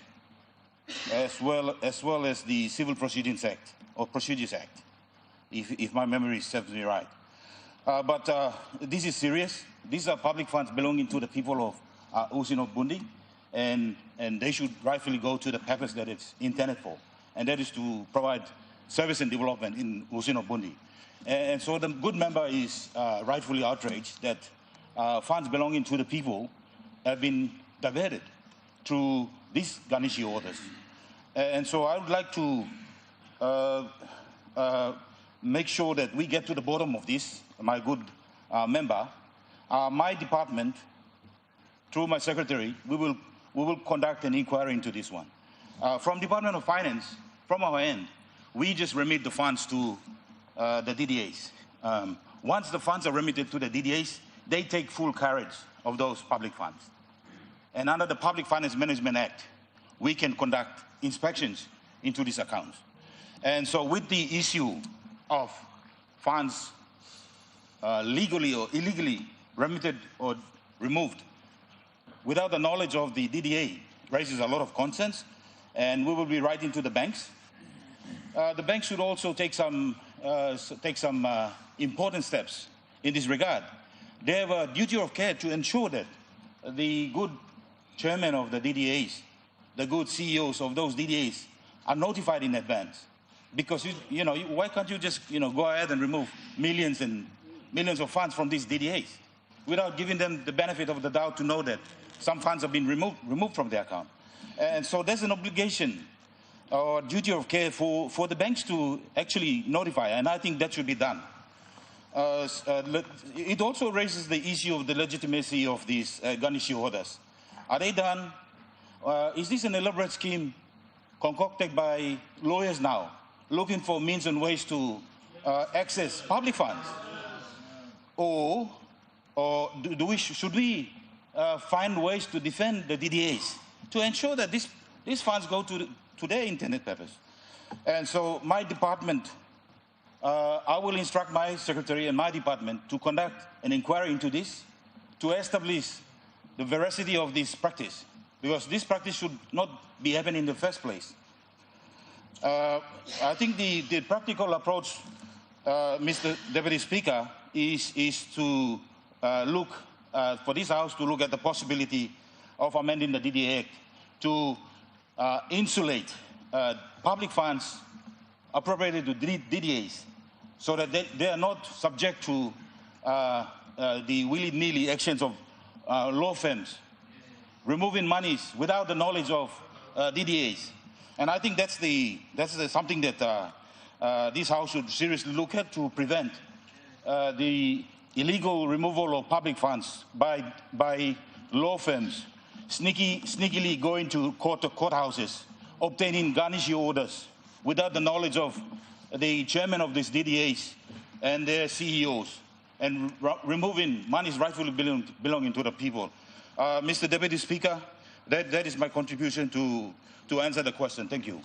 as well as the Civil Proceedings Act, or Procedures Act, if my memory serves me right. But this is serious. These are public funds belonging to the people of Usinobundi, and they should rightfully go to the purpose that it's intended for, and that is to provide service and development in Usinobundi. And so the good member is rightfully outraged that funds belonging to the people have been diverted through these garnishee orders. And so I would like to make sure that we get to the bottom of this, my good member. My department, through my secretary, we will conduct an inquiry into this one. From Department of Finance, from our end, we just remit the funds to the DDAs. Once the funds are remitted to the DDAs, they take full carriage of those public funds. And under the Public Finance Management Act, we can conduct inspections into these accounts. And so with the issue of funds legally or illegally remitted or removed without the knowledge of the DDA raises a lot of concerns. and we will be writing to the banks. The banks should also take some important steps in this regard. They have a duty of care to ensure that the good chairman of the DDAs, the good CEOs of those DDAs are notified in advance. Because, why can't you just, go ahead and remove millions and millions of funds from these DDAs without giving them the benefit of the doubt to know that some funds have been removed from their account? And so there's an obligation or duty of care for the banks to actually notify, and I think that should be done. It also raises the issue of the legitimacy of these garnishee orders. Are they done? Is this an elaborate scheme concocted by lawyers now, looking for means and ways to access public funds? Or should we find ways to defend the DDAs to ensure that these funds go to their intended purpose? And so my department, I will instruct my secretary and my department to conduct an inquiry into this, to establish the veracity of this practice, because this practice should not be happening in the first place. I think the practical approach, Mr. Deputy Speaker, is to look for this House to look at the possibility of amending the DDA Act to insulate public funds appropriated to DDAs so that they are not subject to the willy-nilly actions of law firms, removing monies without the knowledge of DDAs. And I think that's something that this House should seriously look at to prevent the illegal removal of public funds by law firms sneakily going to courthouses, obtaining garnishee orders without the knowledge of the chairman of these DDAs and their CEOs, and removing monies rightfully belonging to the people. Mr. Deputy Speaker, that is my contribution to answer the question. Thank you.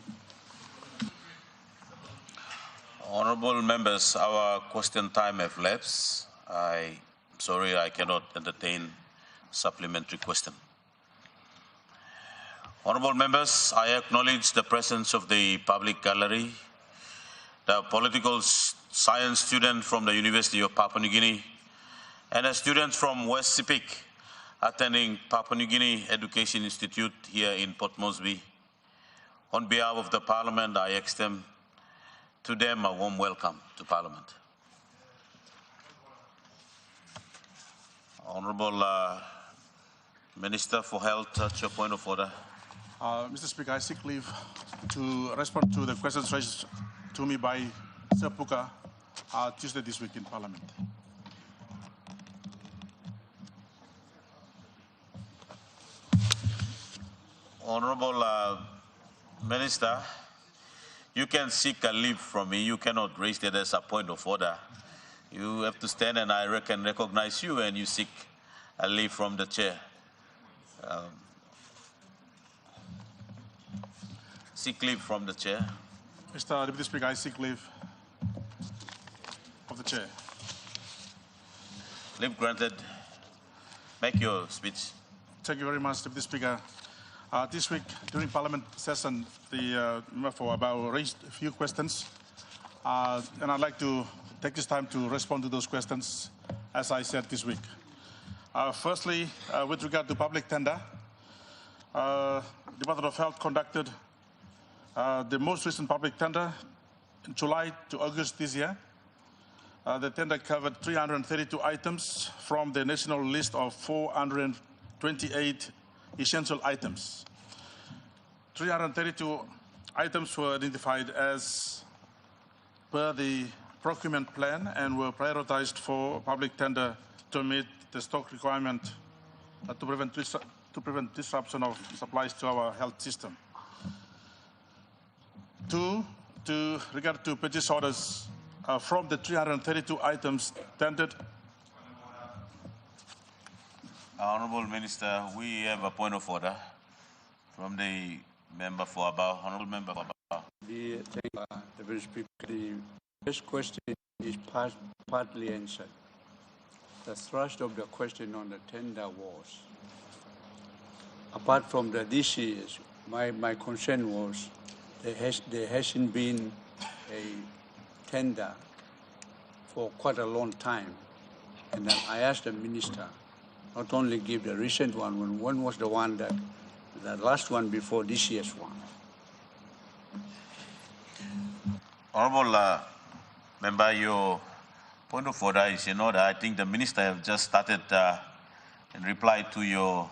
Honourable members, our question time have lapsed. I'm sorry I cannot entertain supplementary question. Honourable members, I acknowledge the presence of the public gallery, the political science student from the University of Papua New Guinea, and a student from West Sepik attending Papua New Guinea Education Institute here in Port Moresby. On behalf of the Parliament, I extend to them a warm welcome to Parliament. Honourable Minister for Health, touch your point of order. Mr. Speaker, I seek leave to respond to the questions raised to me by Sir Puka Tuesday this week in Parliament. Honourable Minister, you can seek a leave from me. You cannot raise that as a point of order. You have to stand and I can recognize you and you seek a leave from the chair. Seek leave from the chair. Mr. Deputy Speaker, I seek leave of the chair. Leave granted. Make your speech. Thank you very much, Deputy Speaker. This week, during Parliament session, the member for Abao raised a few questions, and I'd like to take this time to respond to those questions, as I said this week. Firstly, with regard to public tender, Department of Health conducted the most recent public tender in July to August this year. The tender covered 332 items from the national list of 428 essential items. 332 items were identified as per the procurement plan and were prioritized for public tender to meet the stock requirement to prevent disruption of supplies to our health system. Two, to regard to purchase orders from the 332 items tendered. Honourable Minister, we have a point of order from the member for Abao. Honourable member for Abao. The first question is partly answered. The thrust of the question on the tender was, apart from this year's My concern was there hasn't been a tender for quite a long time. And then I asked the minister, not only give the recent one, when was the one the last one before this year's one? Honorable Member, your point of order is in order. I think the minister have just started in reply to your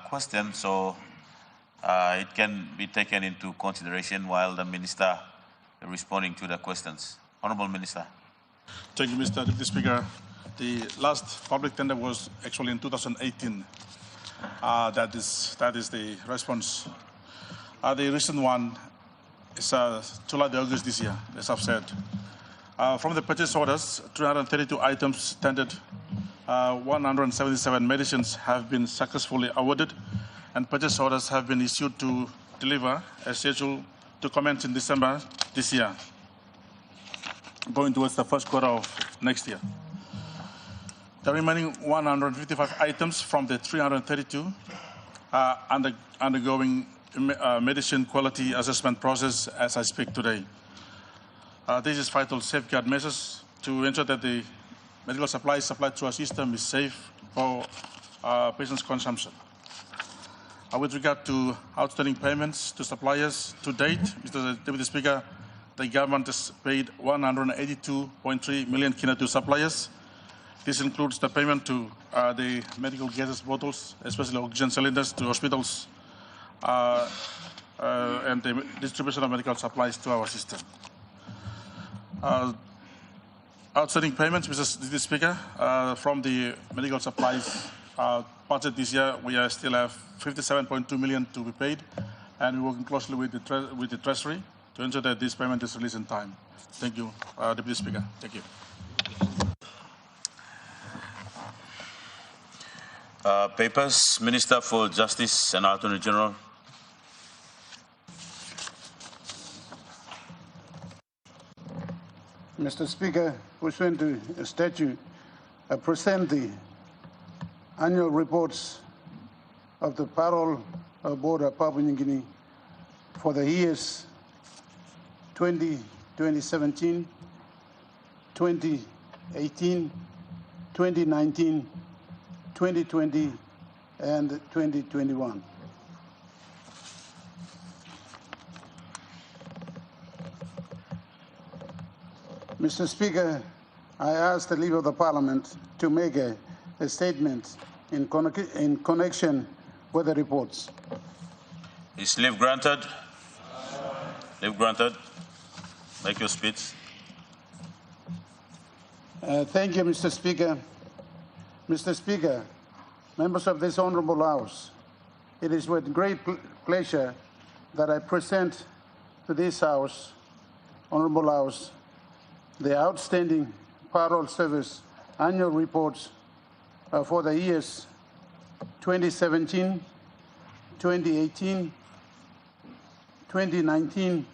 question, so it can be taken into consideration while the minister is responding to the questions. Honorable Minister. Thank you, Mr. Deputy Speaker. The last public tender was actually in 2018. That is the response. The recent one is July to August this year, as I've said. From the purchase orders, 332 items tendered, 177 medicines have been successfully awarded, and purchase orders have been issued to deliver as scheduled to commence in December this year, going towards the first quarter of next year. The remaining 155 items from the 332 are undergoing medicine quality assessment process as I speak today. This is vital safeguard measures to ensure that the medical supplies supplied through our system is safe for patients' consumption. With regard to outstanding payments to suppliers to date, Mr. Deputy Speaker, the government has paid 182.3 million kina to suppliers. This includes the payment to the medical gases bottles, especially oxygen cylinders, to hospitals, and the distribution of medical supplies to our system. Outstanding payments, Mr. Deputy Speaker, from the medical supplies budget this year, we still have 57.2 million to be paid, and we're working closely with the Treasury to ensure that this payment is released in time. Thank you, Deputy Speaker. Thank you. Papers, Minister for Justice and Attorney General. Mr. Speaker, pursuant to a statute, I present the annual reports of the Parole Board of Papua New Guinea for the years 2017, 2018, 2019, 2020, and 2021. Mr. Speaker, I ask the Leader of the Parliament to make a statement in connection with the reports. Is leave granted? Leave granted. Make your speech. Thank you, Mr. Speaker. Mr. Speaker, members of this Honourable House, it is with great pleasure that I present to this House, Honourable House, the outstanding Parole Service annual reports for the years 2017, 2018, 2019,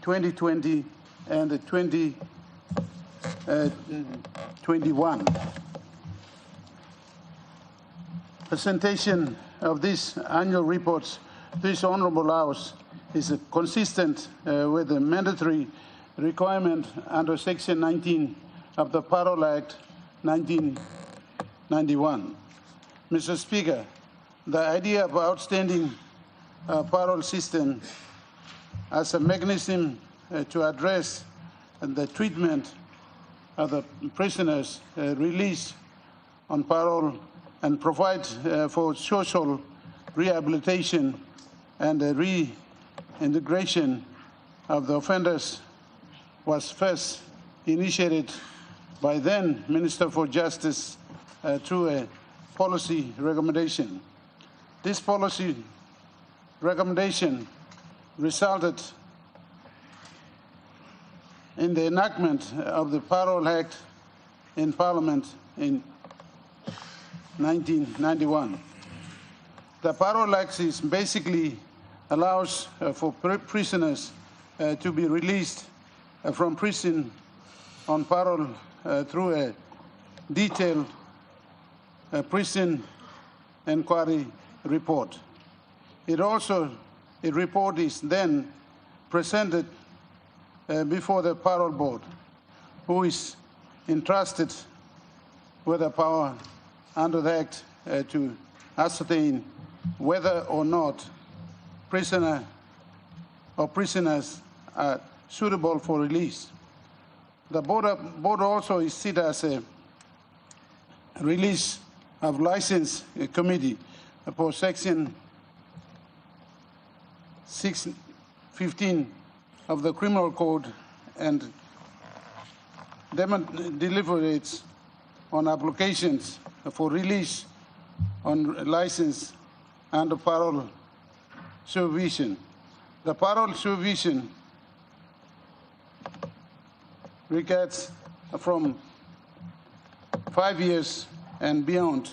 2020, and 2021. Presentation of these annual reports, this Honourable House, is consistent with the mandatory requirement under Section 19 of the Parole Act 1991. Mr. Speaker, the idea of outstanding parole system as a mechanism to address the treatment of the prisoners released on parole and provide for social rehabilitation and reintegration of the offenders was first initiated by then Minister for Justice through a policy recommendation. This policy recommendation resulted in the enactment of the Parole Act in Parliament in 1991. The Parole Act is basically allows for prisoners to be released from prison on parole through a detailed prison inquiry report. A report is then presented before the parole board, who is entrusted with the power under the Act to ascertain whether or not prisoner or prisoners are suitable for release. The board also is set as a release of license committee for Section 615 of the Criminal Code and deliberates on applications for release on license and parole supervision. The parole supervision regards from 5 years and beyond,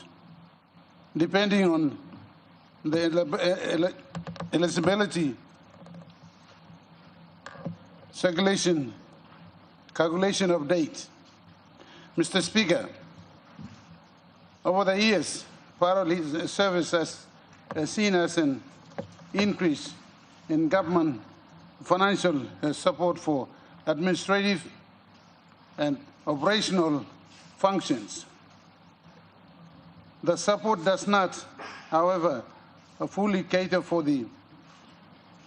depending on the eligibility, calculation of date. Mr. Speaker, over the years, parole service has seen as an increase in government financial support for administrative and operational functions. The support does not, however, fully cater for the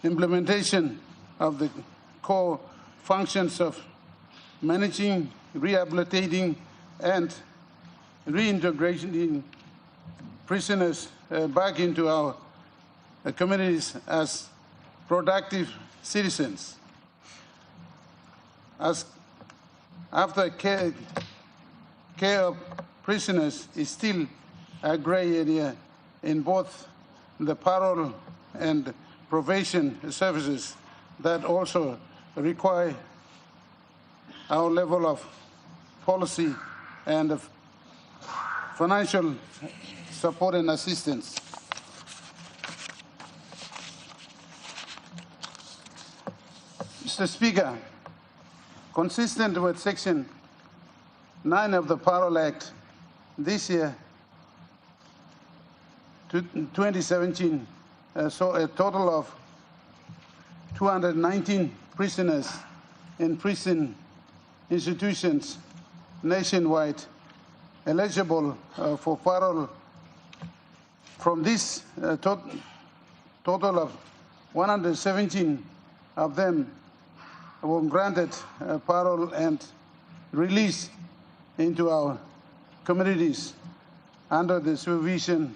implementation of the core functions of managing, rehabilitating, and reintegrating prisoners back into our communities as productive citizens. As after care of prisoners is still a gray area in both the parole and probation services that also require our level of policy and of financial support and assistance. Mr. Speaker, consistent with Section 9 of the Parole Act, this year, 2017, saw a total of 219 prisoners in prison institutions nationwide eligible for parole. From this total of 117 of them were granted parole and released into our communities under the supervision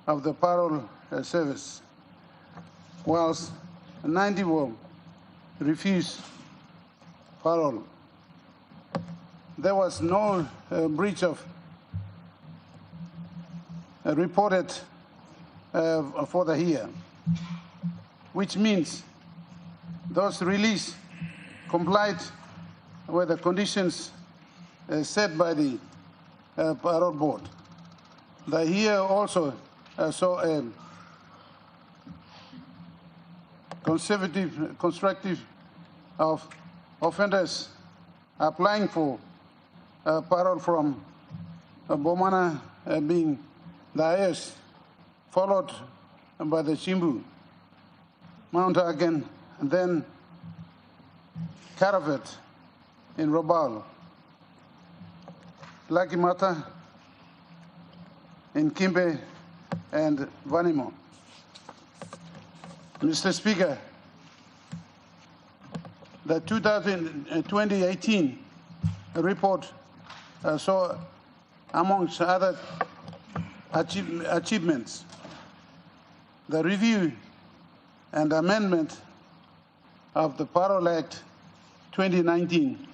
of the parole service, whilst 90 were refused parole. There was no breach of reported for the year, which means those released complied with the conditions set by the parole board. The year also saw a constructive of offenders applying for parole from Bomana being the highest, followed by the Chimbu, Mount Hagen, and then Caravet in Robal, Lakimata in Kimbe, and Vanimo. Mr. Speaker, the 2018 report saw, amongst other achievements, the review and amendment of the Parole Act 2019.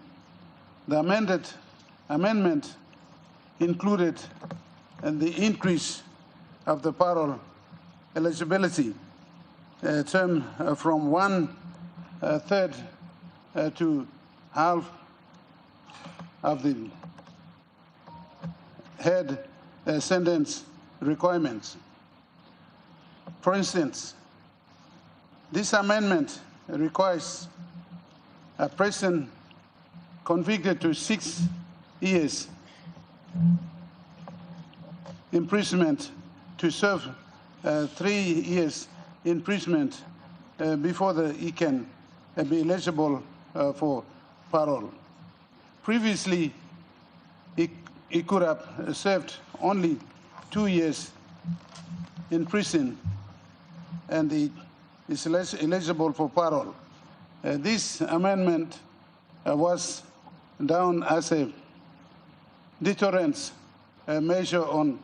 The amendment included the increase of the parole eligibility term from 1/3 to half of the head sentence requirements. For instance, this amendment requires a person convicted to 6 years imprisonment to serve 3 years imprisonment before he can be eligible for parole. Previously, he could have served only 2 years in prison, and he is eligible for parole. This amendment was done as a deterrence measure on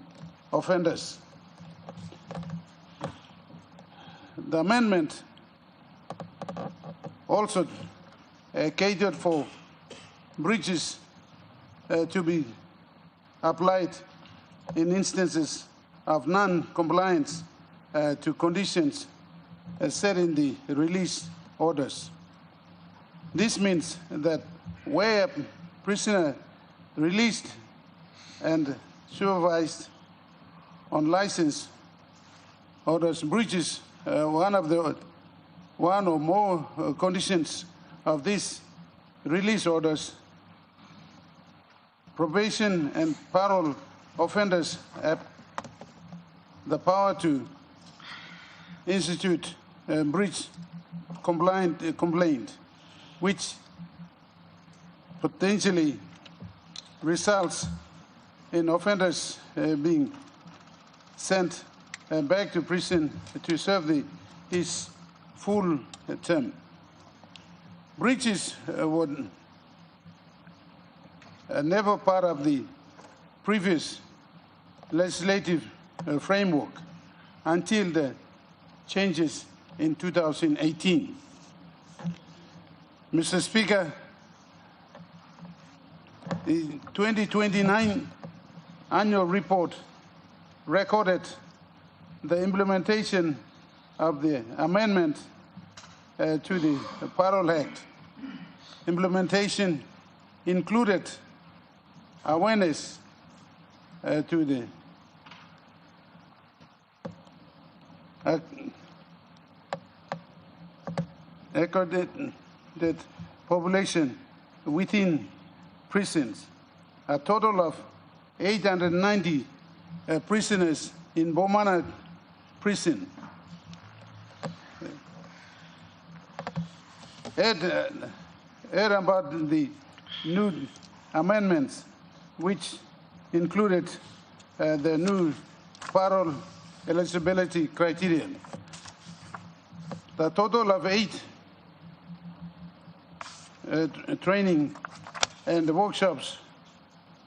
offenders. The amendment also catered for breaches to be applied in instances of non-compliance to conditions set in the release orders. This means that where a prisoner released and supervised on license orders breaches one or more conditions of these release orders, probation and parole offenders have the power to institute a breach complaint, which potentially results in offenders being sent back to prison to serve his full term. Breaches were never part of the previous legislative framework until the changes in 2018. Mr. Speaker, the 2029 annual report recorded the implementation of the amendment to the Parole Act. Implementation included awareness to the accredited population within prisons. A total of 890 prisoners in Bomana prison. Heard about the new amendments, which included the new parole eligibility criterion. The total of 8 training and workshops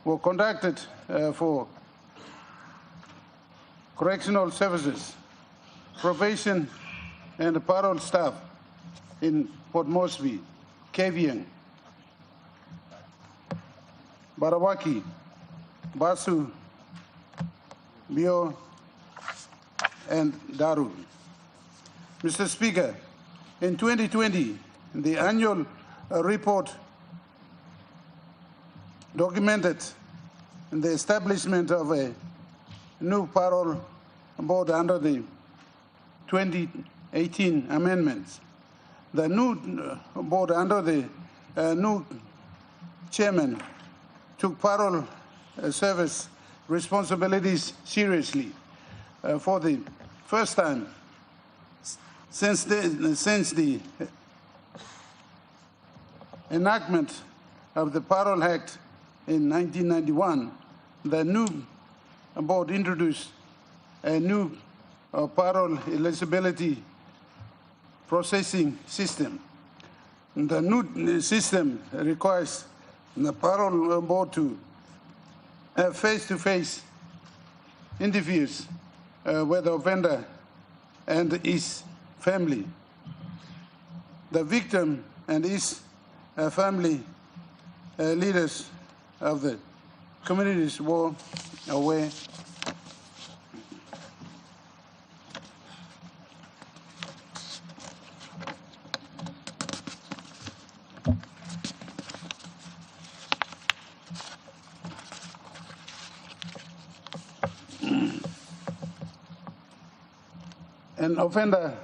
were conducted for correctional services, probation, and parole staff in Port Moresby, Kavieng, Barawaki, Basu, Bio, and Daru. Mr. Speaker, in 2020, the annual report documented the establishment of a new parole board under the 2018 amendments. The new board under the new chairman took parole service responsibilities seriously for the first time since the enactment of the Parole Act in 1991. The new board introduced a new parole eligibility processing system. The new system requires the parole board to have face-to-face interviews with the offender and his family. The victim and his family leaders of the communities were aware. An offender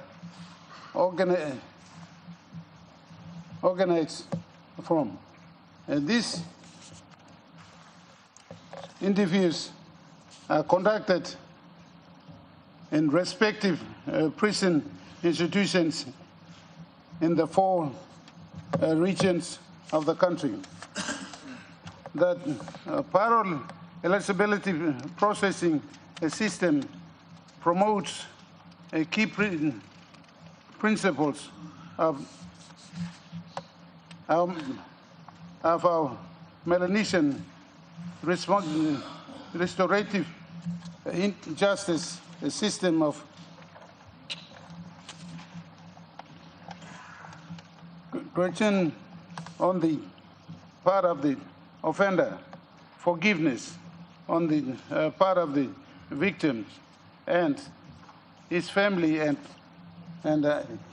organized from. These interviews are conducted in respective prison institutions in the 4 regions of the country. That parole eligibility processing system promotes key principles of our Melanesian restorative justice system of correction on the part of the offender, forgiveness on the part of the victim and his family, and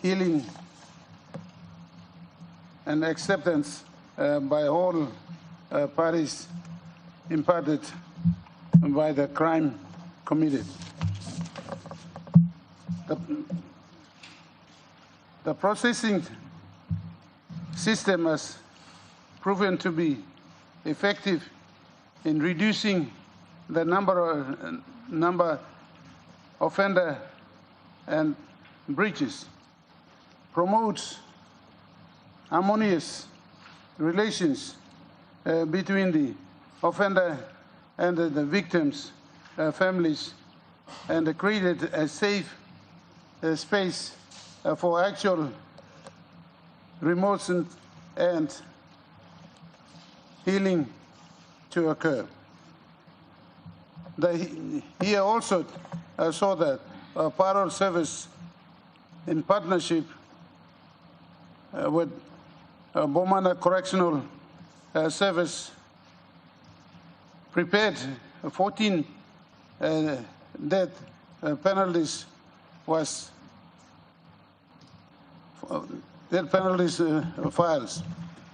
healing and acceptance by all parties impacted by the crime committed. The processing system has proven to be effective in reducing the number offender and breaches, promotes harmonious relations between the offender and the victims' families, and created a safe space for actual remorse and healing to occur. Here also saw that parole service in partnership with Bomana Correctional Service prepared 14 death penalties files,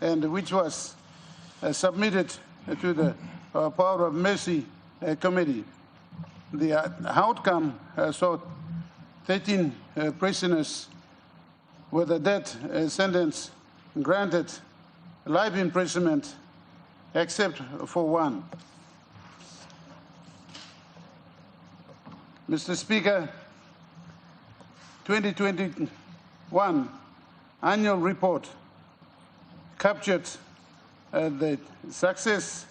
and which was submitted to the Power of Mercy Committee. The outcome saw 13 prisoners with a death sentence granted life imprisonment, except for one. Mr. Speaker, 2021 annual report captured the success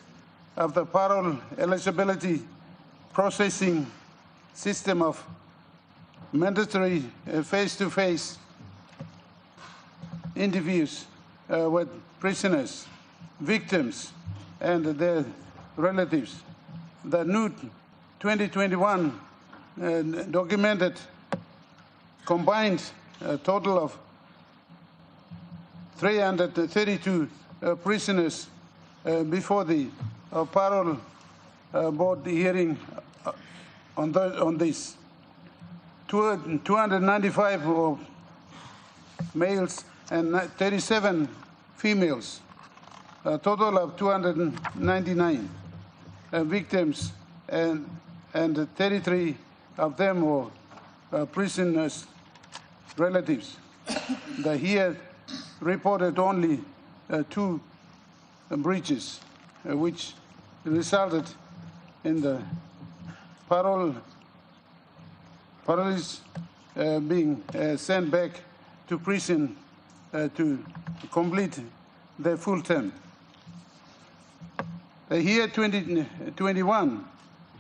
of the parole eligibility processing system of mandatory face-to-face interviews with prisoners, victims, and their relatives. The new 2021 documented combined a total of 332 prisoners before the parole board hearing on this. 295 of males and 37 females, a total of 299 victims, and 33 of them were prisoners' relatives. The here reported only 2 breaches, which resulted in the parolees being sent back to prison to complete their full term. The year 2021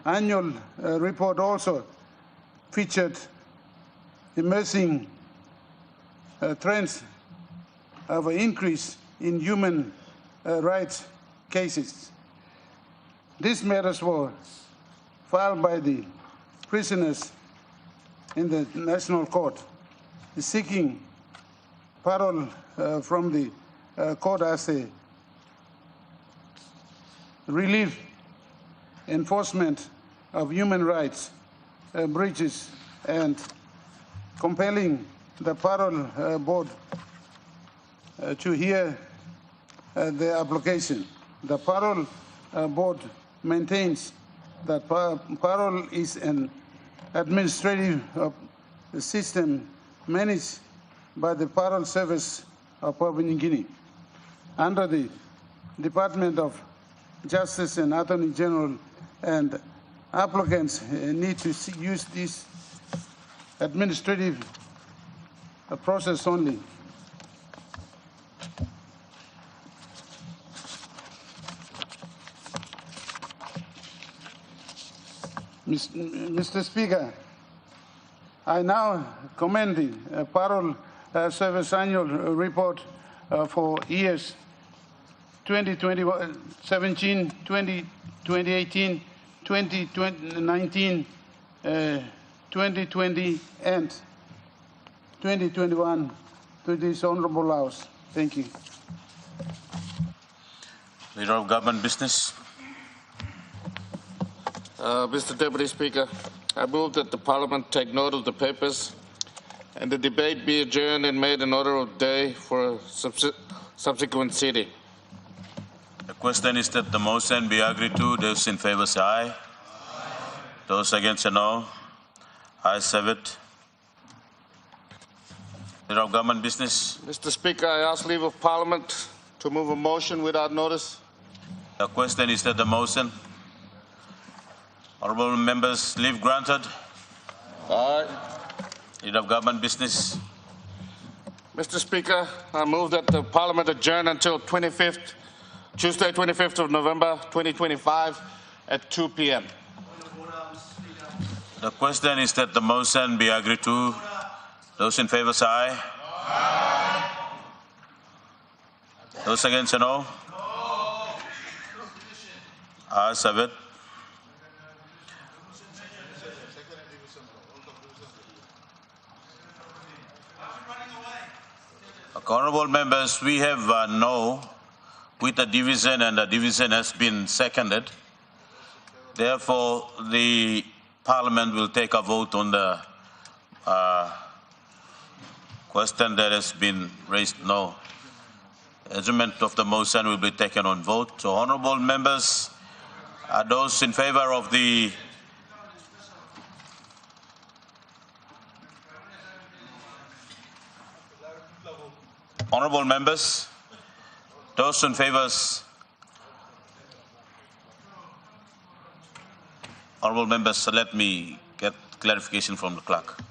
annual report also featured emerging trends of an increase in human rights cases. These matters were filed by the prisoners in the National Court, seeking parole from the court as a relief enforcement of human rights breaches, and compelling the parole board to hear the application. The parole board maintains that parole is an administrative system managed by the Parole Service of Papua New Guinea under the Department of Justice and Attorney General, and applicants need to use this administrative a process only. Mr. Speaker, I now commend the Parole Service Annual Report for years 2017, 2018, 2019, 2020, and 2021 to this Honourable House. Thank you. Leader of Government Business. Mr. Deputy Speaker, I move that the Parliament take note of the papers and the debate be adjourned and made an order of day for a subsequent sitting. The question is that the motion be agreed to. Those in favour say aye. Those against say no. Ayes have it. Leader of Government Business. Mr. Speaker, I ask leave of Parliament to move a motion without notice. The question is that the motion. Honourable members, leave granted. Aye. Leader of Government Business. Mr. Speaker, I move that the Parliament adjourn until Tuesday, 25th of November, 2025 at 2 p.m. The question is that the motion be agreed to. Those in favour say aye. Aye. Those against say no. Ayes have it. Honourable members, we have no with the division, and the division has been seconded. Therefore, the Parliament will take a vote on the question that has been raised. No. Adjournment of the motion will be taken on vote. So, honourable members, are those in favour of the honourable members, those in favour, honourable members, let me get clarification from the clerk.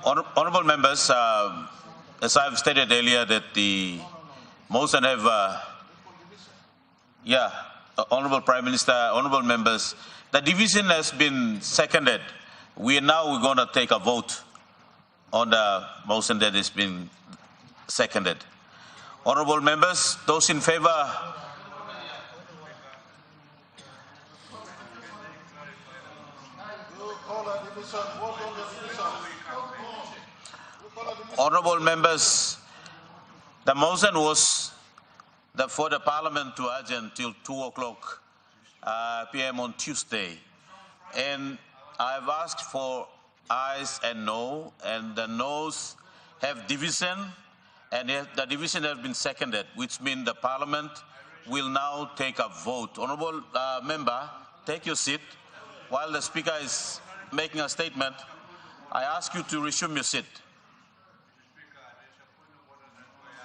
Honourable members, as I have stated earlier, that the motion have, Honourable Prime Minister, honourable members, the division has been seconded. We're going to take a vote on the motion that has been seconded. Honourable members, those in favour. Honourable members, the motion was for the Parliament to adjourn till 2 o'clock p.m. on Tuesday. And I've asked for ayes and no, and the noes have division, and the division has been seconded, which means the Parliament will now take a vote. Honourable member, take your seat. While the Speaker is making a statement, I ask you to resume your seat.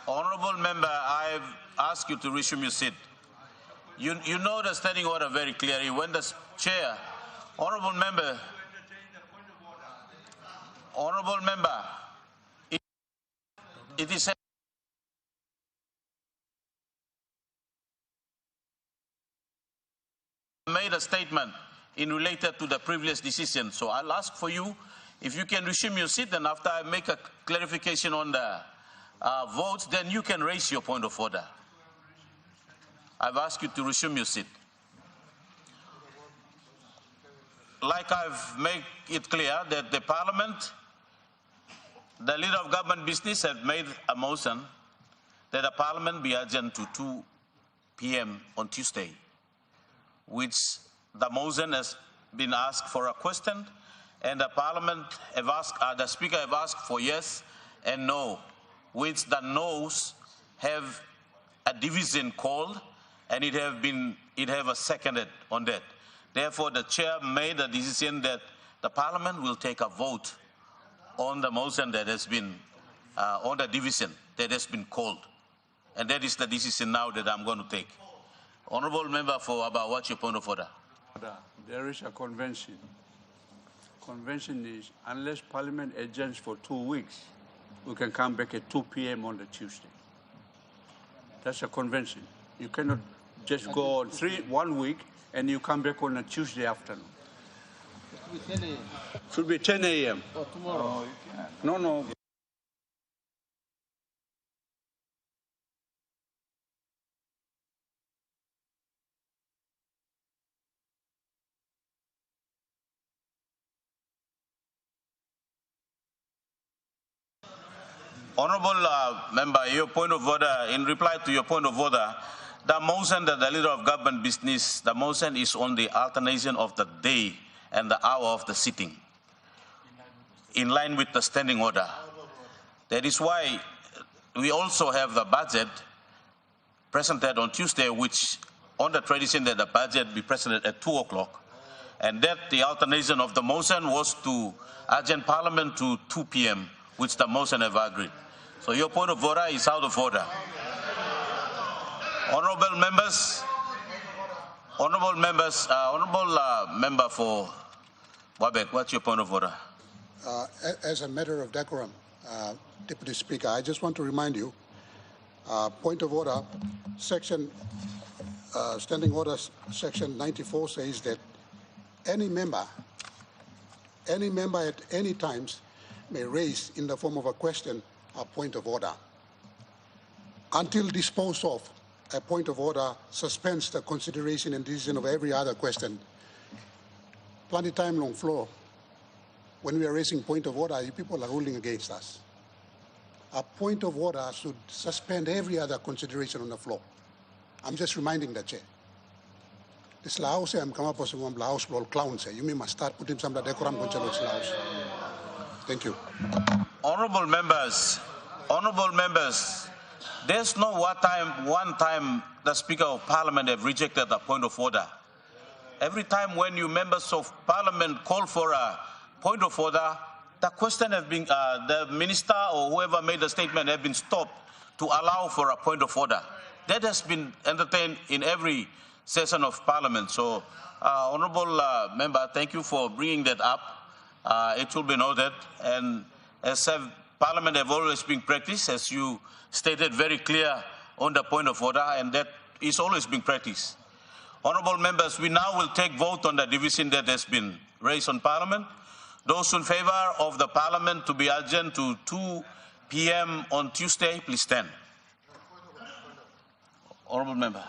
Honourable member, I ask you to resume your seat. You know the standing order very clearly. When the chair, honourable member, it is made a statement in related to the previous decision. So I'll ask for you, if you can resume your seat, and after I make a clarification on the votes, then you can raise your point of order. I've asked you to resume your seat. Like I've made it clear that the Parliament, the Leader of Government Business has made a motion that the Parliament be adjourned to 2 p.m. on Tuesday, which the motion has been asked for a question, and the Parliament have asked, the Speaker have asked for yes and no, which the noes have a division called, and it have a seconded on that. Therefore, the Chair made a decision that the Parliament will take a vote on the motion that has been, on the division that has been called. And that is the decision now that I'm going to take. Honourable Member for Aba, what's your point of order? There is a convention. Convention is, unless Parliament adjourns for 2 weeks, we can come back at 2 p.m. on the Tuesday. That's a convention. You cannot just go on 1 week and you come back on a Tuesday afternoon. Should be 10 a.m. Oh, tomorrow. No. Honourable Member, your point of order, in reply to your point of order, the motion that the Leader of Government Business, the motion is on the alternation of the day and the hour of the sitting, in line with the standing order. That is why we also have the budget presented on Tuesday, which on the tradition that the budget be presented at 2 o'clock, and that the alternation of the motion was to adjourn Parliament to 2 p.m., which the motion have agreed. So your point of order is out of order. Honourable member for Wabek, what's your point of order? As a matter of decorum, Deputy Speaker, I just want to remind you, point of order, Standing Order Section 94 says that any member at any times may raise in the form of a question a point of order. Until disposed of, a point of order suspends the consideration and decision of every other question. Plenty time long floor. When we are raising point of order, you people are ruling against us. A point of order should suspend every other consideration on the floor. I'm just reminding the Chair. This Laos, I'm come up with one Laos clowns. You may must start putting some of the decorum on Laos. Thank you. Honourable members, there's no one time the Speaker of Parliament have rejected a point of order. Every time when you members of Parliament call for a point of order, the question has been, the minister or whoever made the statement have been stopped to allow for a point of order. That has been entertained in every session of Parliament. So, Honourable Member, thank you for bringing that up. It will be noted, and as Parliament have always been practiced, as you stated very clear on the point of order, and that is always been practiced. Honourable members, we now will take vote on the division that has been raised on Parliament. Those in favour of the Parliament to be adjourned to 2 p.m. on Tuesday, please stand. Honourable Member.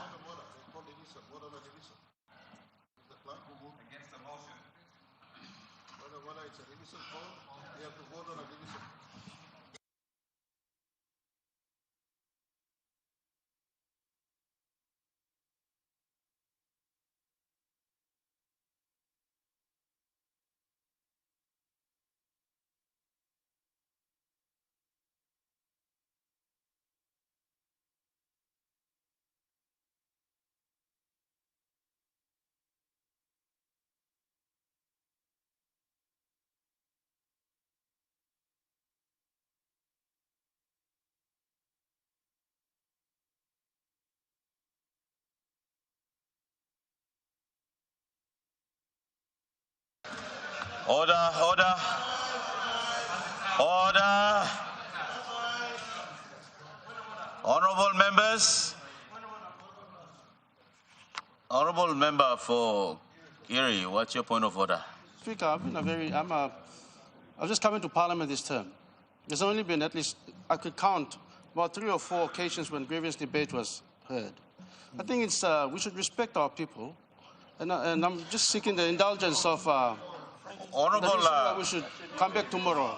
Order. Honourable Member for Kiri, what's your point of order? Speaker, I was just coming to Parliament this term. There's only been at least, I could count, about 3 or 4 occasions when grievance debate was heard. I think it's, we should respect our people, and I'm just seeking the indulgence of Honourable, we should come back tomorrow.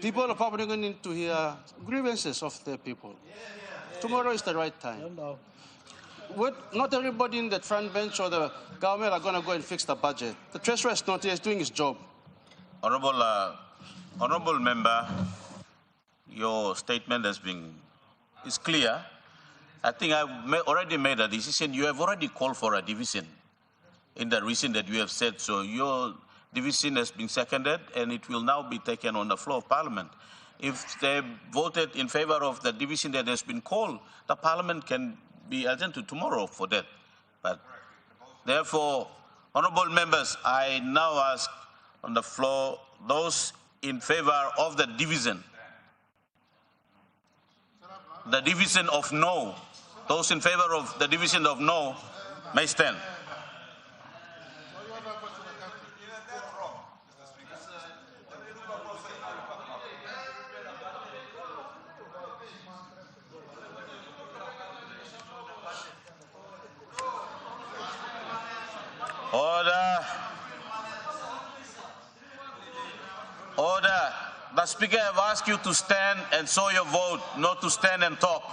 People are probably going to need to hear grievances of their people. Tomorrow is the right time. not everybody in the front bench or the government are going to go and fix the budget. The treasurer is not here, he's doing his job. Honorable member, your statement is clear. I think I already made a decision. You have already called for a division in the reason that you have said so. Your division has been seconded and it will now be taken on the floor of Parliament. If they voted in favor of the division that has been called, the Parliament can be adjourned to tomorrow for that. But therefore, honorable members, I now ask on the floor those in favor of the division of no. Those in favor of the division of no may stand. Order. Order. The Speaker have asked you to stand and show your vote, not to stand and talk.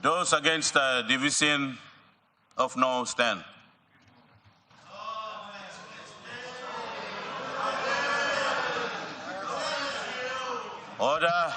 Those against the division of no stand. Order.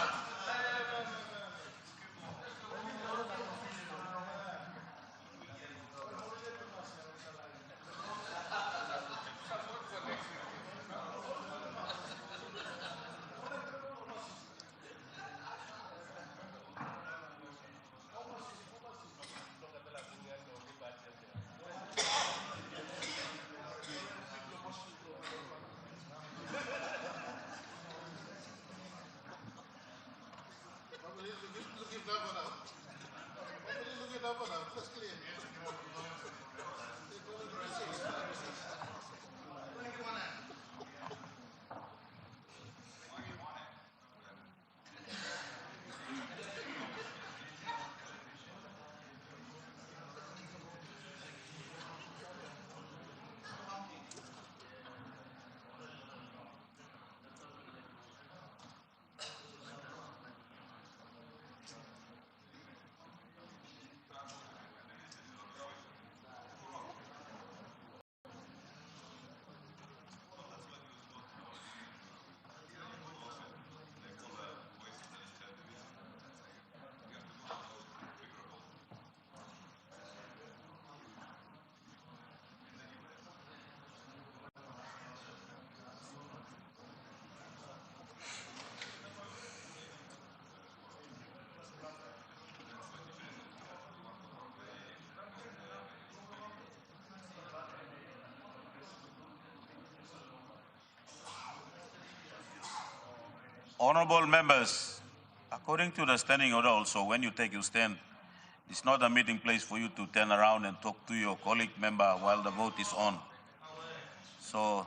Honorable members, according to the standing order also, when you take your stand, it's not a meeting place for you to turn around and talk to your colleague member while the vote is on. So,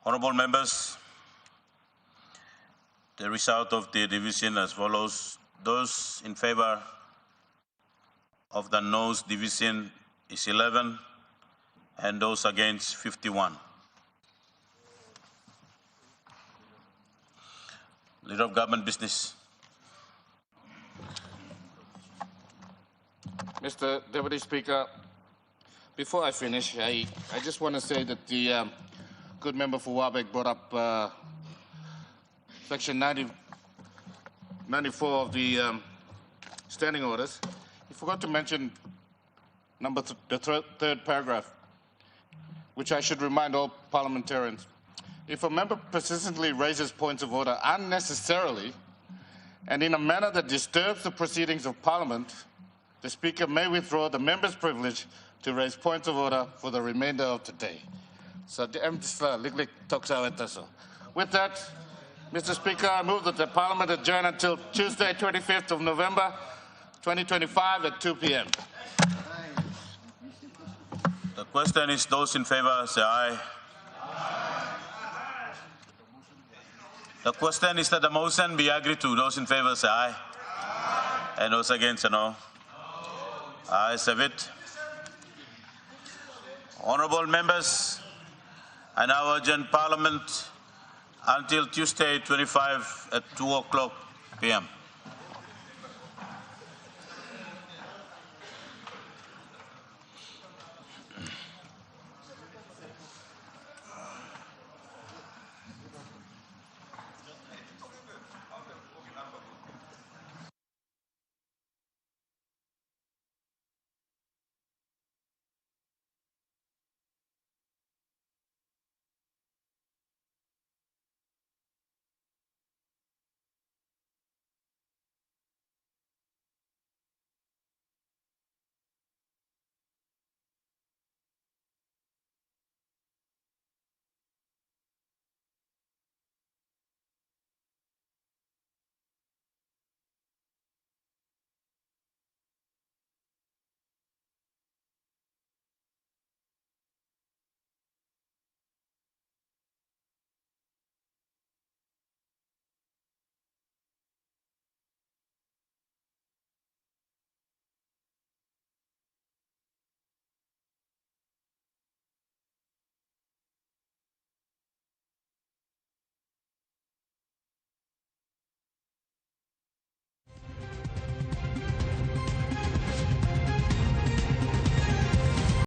Honorable members, the result of the division as follows. Those in favor of the noes division is 11 and those against 51. Leader of Government Business. Mr. Deputy Speaker, before I finish, I just want to say that the good member for Warbeck brought up Section 94 of the standing orders. He forgot to mention the third paragraph, which I should remind all parliamentarians. If a member persistently raises points of order unnecessarily and in a manner that disturbs the proceedings of Parliament, the Speaker may withdraw the member's privilege to raise points of order for the remainder of the day. So the With that, Mr. Speaker, I move that the Parliament adjourn until Tuesday, 25th of November, 2025 at 2 p.m. The question is, those in favor say aye. The question is that the motion be agreed to. Those in favor say aye. And those against say no. Ayes have it. Honourable members, I now adjourn Parliament until Tuesday 25 at 2 o'clock p.m.